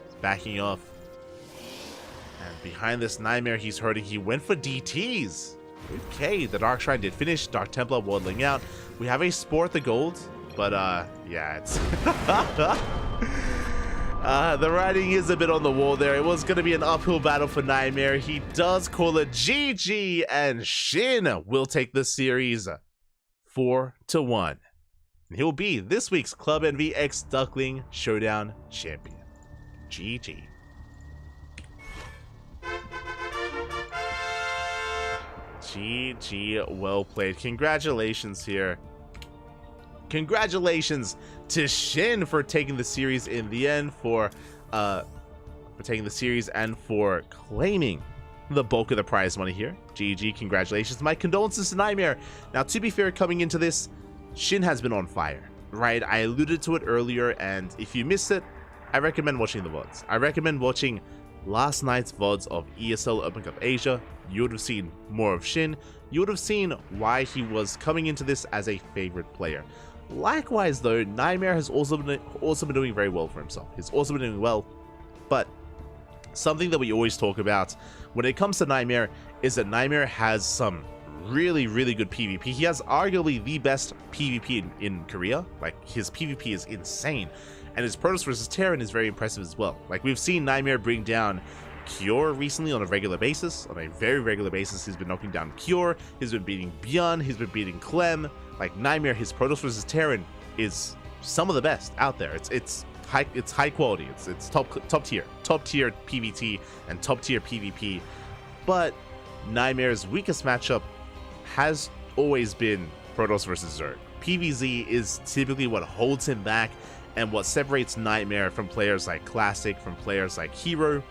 He's backing off. And behind this Nightmare, he's hurting. He went for DTs. Okay, the Dark Shrine did finish. Dark Templar waddling out. We have a Sport the Gold, but yeah, it's the writing is a bit on the wall there. It was going to be an uphill battle for Nightmare. He does call it GG, and Shin will take the series 4-1. He'll be this week's Club NV X Duckling Showdown champion. GG. GG, well played. Congratulations here. Congratulations to Shin for taking the series in the end, for taking the series and for claiming the bulk of the prize money here. GG, congratulations. My condolences to Nightmare. Now, to be fair, coming into this, Shin has been on fire, right? I alluded to it earlier, and if you missed it, I recommend watching the VODs. I recommend watching last night's VODs of ESL Open Cup Asia. You would have seen more of Shin. You would have seen why he was coming into this as a favorite player. Likewise, though, Nightmare has also been doing very well for himself. He's also been doing well, but something that we always talk about when it comes to Nightmare is that Nightmare has some really, really good PvP. He has arguably the best PvP in Korea. Like, his PvP is insane. And his Protoss versus Terran is very impressive as well. Like, we've seen Nightmare bring down Cure recently on a regular basis. On a very regular basis, he's been knocking down Cure. He's been beating Bjorn. He's been beating Clem. Like, Nightmare, his Protoss versus Terran is some of the best out there. It's high quality. It's top tier PvT and top tier PvP. But Nightmare's weakest matchup has always been Protoss versus Zerg. PvZ is typically what holds him back and what separates Nightmare from players like Classic, from players like Hero,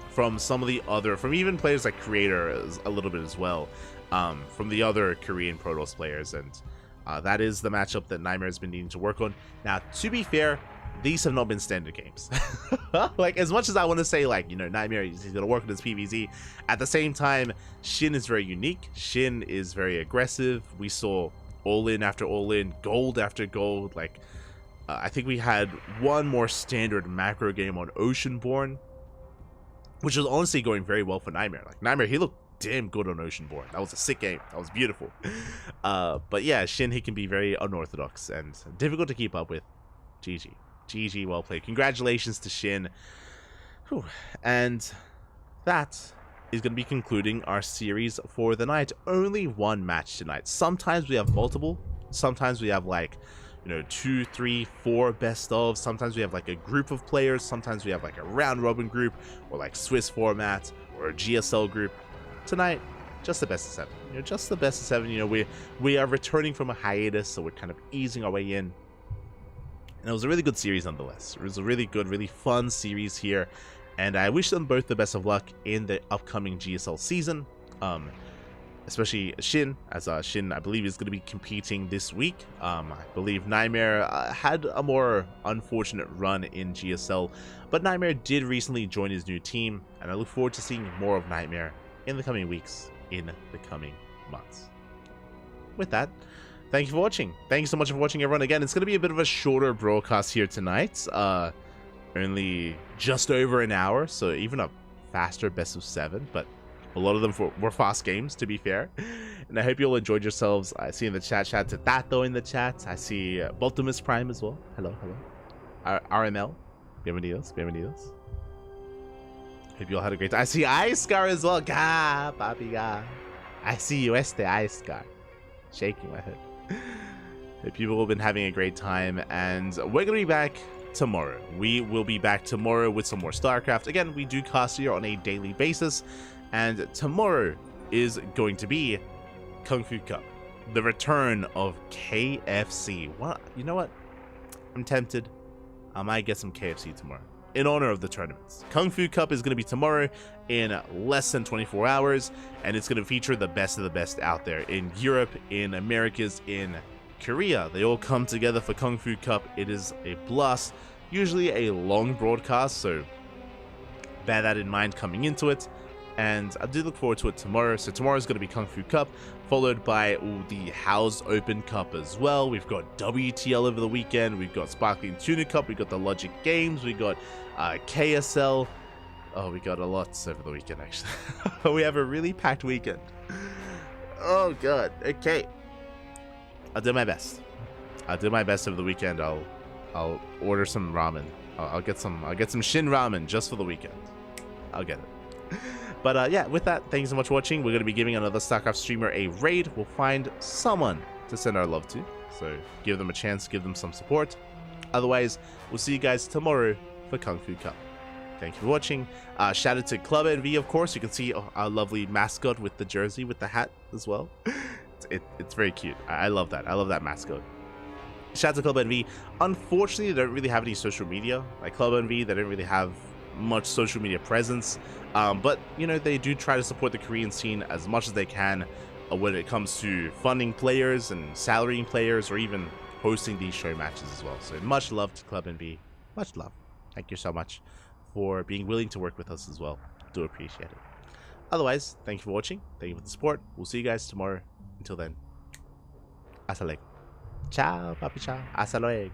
from some of the other, from even players like Creator a little bit as well, from the other Korean Protoss players. And that is the matchup that Nightmare has been needing to work on. Now, to be fair, these have not been standard games. Like, as much as I want to say, like, you know, Nightmare, he's going to work on his PvZ, at the same time, Shin is very unique. Shin is very aggressive. We saw all-in after all-in, gold after gold. Like, I think we had one more standard macro game on Oceanborn, which was honestly going very well for Nightmare. Like, Nightmare, he looked damn good on Oceanborn. That was a sick game. That was beautiful. But yeah, Shin, he can be very unorthodox and difficult to keep up with. GG. GG, well played. Congratulations to Shin. Whew. And that is going to be concluding our series for the night. Only one match tonight. Sometimes we have multiple. Sometimes we have, like, you know, 2, 3, 4 best of. Sometimes we have like a group of players. Sometimes we have like a round robin group, or like Swiss format, or a GSL group. Tonight, just the best of 7. You know, just the best of 7. You know, we are returning from a hiatus, so we're kind of easing our way in. And it was a really good series nonetheless. It was a really good, really fun series here, and I wish them both the best of luck in the upcoming GSL season. especially Shin, as Shin, I believe, is going to be competing this week. I believe Nightmare had a more unfortunate run in GSL, but Nightmare did recently join his new team, and I look forward to seeing more of Nightmare in the coming weeks, in the coming months. With that, thank you for watching. Thank you so much for watching, everyone. Again, it's going to be a bit of a shorter broadcast here tonight. Only just over an hour, so even a faster best of 7, but a lot of them were fast games, to be fair. And I hope you all enjoyed yourselves. I see in the chat, shout out to Tato in the chat. I see Baltimus Prime as well. Hello, hello. RML. Bienvenidos, bienvenidos. Hope you all had a great time. I see Icecar as well. Ga, papi, ga. I see you, Icecar. Shaking my head. Hope you've all been having a great time, and we're going to be back tomorrow. We will be back tomorrow with some more StarCraft. Again, we do cast here on a daily basis, and tomorrow is going to be Kung Fu Cup, the return of KFC. Well, you know what? I'm tempted. I might get some KFC tomorrow in honor of the tournaments. Kung Fu Cup is going to be tomorrow in less than 24 hours, and it's going to feature the best of the best out there in Europe, in Americas, in Korea. They all come together for Kung Fu Cup. It is a blast, usually a long broadcast, so bear that in mind coming into it. And I do look forward to it tomorrow. So tomorrow is going to be Kung Fu Cup, followed by the House Open Cup as well. We've got WTL over the weekend. We've got Sparkling Tuna Cup. We've got the Logic Games. We got KSL. Oh, we got a lot over the weekend, actually. We have a really packed weekend. Oh, God. Okay. I'll do my best. I'll do my best over the weekend. I'll order some ramen. I'll get some Shin ramen just for the weekend. I'll get it. But yeah, with that, thank you so much for watching. We're going to be giving another StarCraft streamer a raid. We'll find someone to send our love to. So give them a chance, give them some support. Otherwise, we'll see you guys tomorrow for Kung Fu Cup. Thank you for watching. Shout out to Club NV, of course. You can see our lovely mascot with the jersey, with the hat as well. It's very cute. I love that. I love that mascot. Shout out to Club NV. Unfortunately, they don't really have any social media. Like Club NV, they don't really have much social media presence. But, you know, they do try to support the Korean scene as much as they can when it comes to funding players and salarying players, or even hosting these show matches as well. So much love to Club NV. Much love. Thank you so much for being willing to work with us as well. Do appreciate it. Otherwise, thank you for watching. Thank you for the support. We'll see you guys tomorrow. Until then, hasta luego. Ciao, papi, ciao. Hasta luego.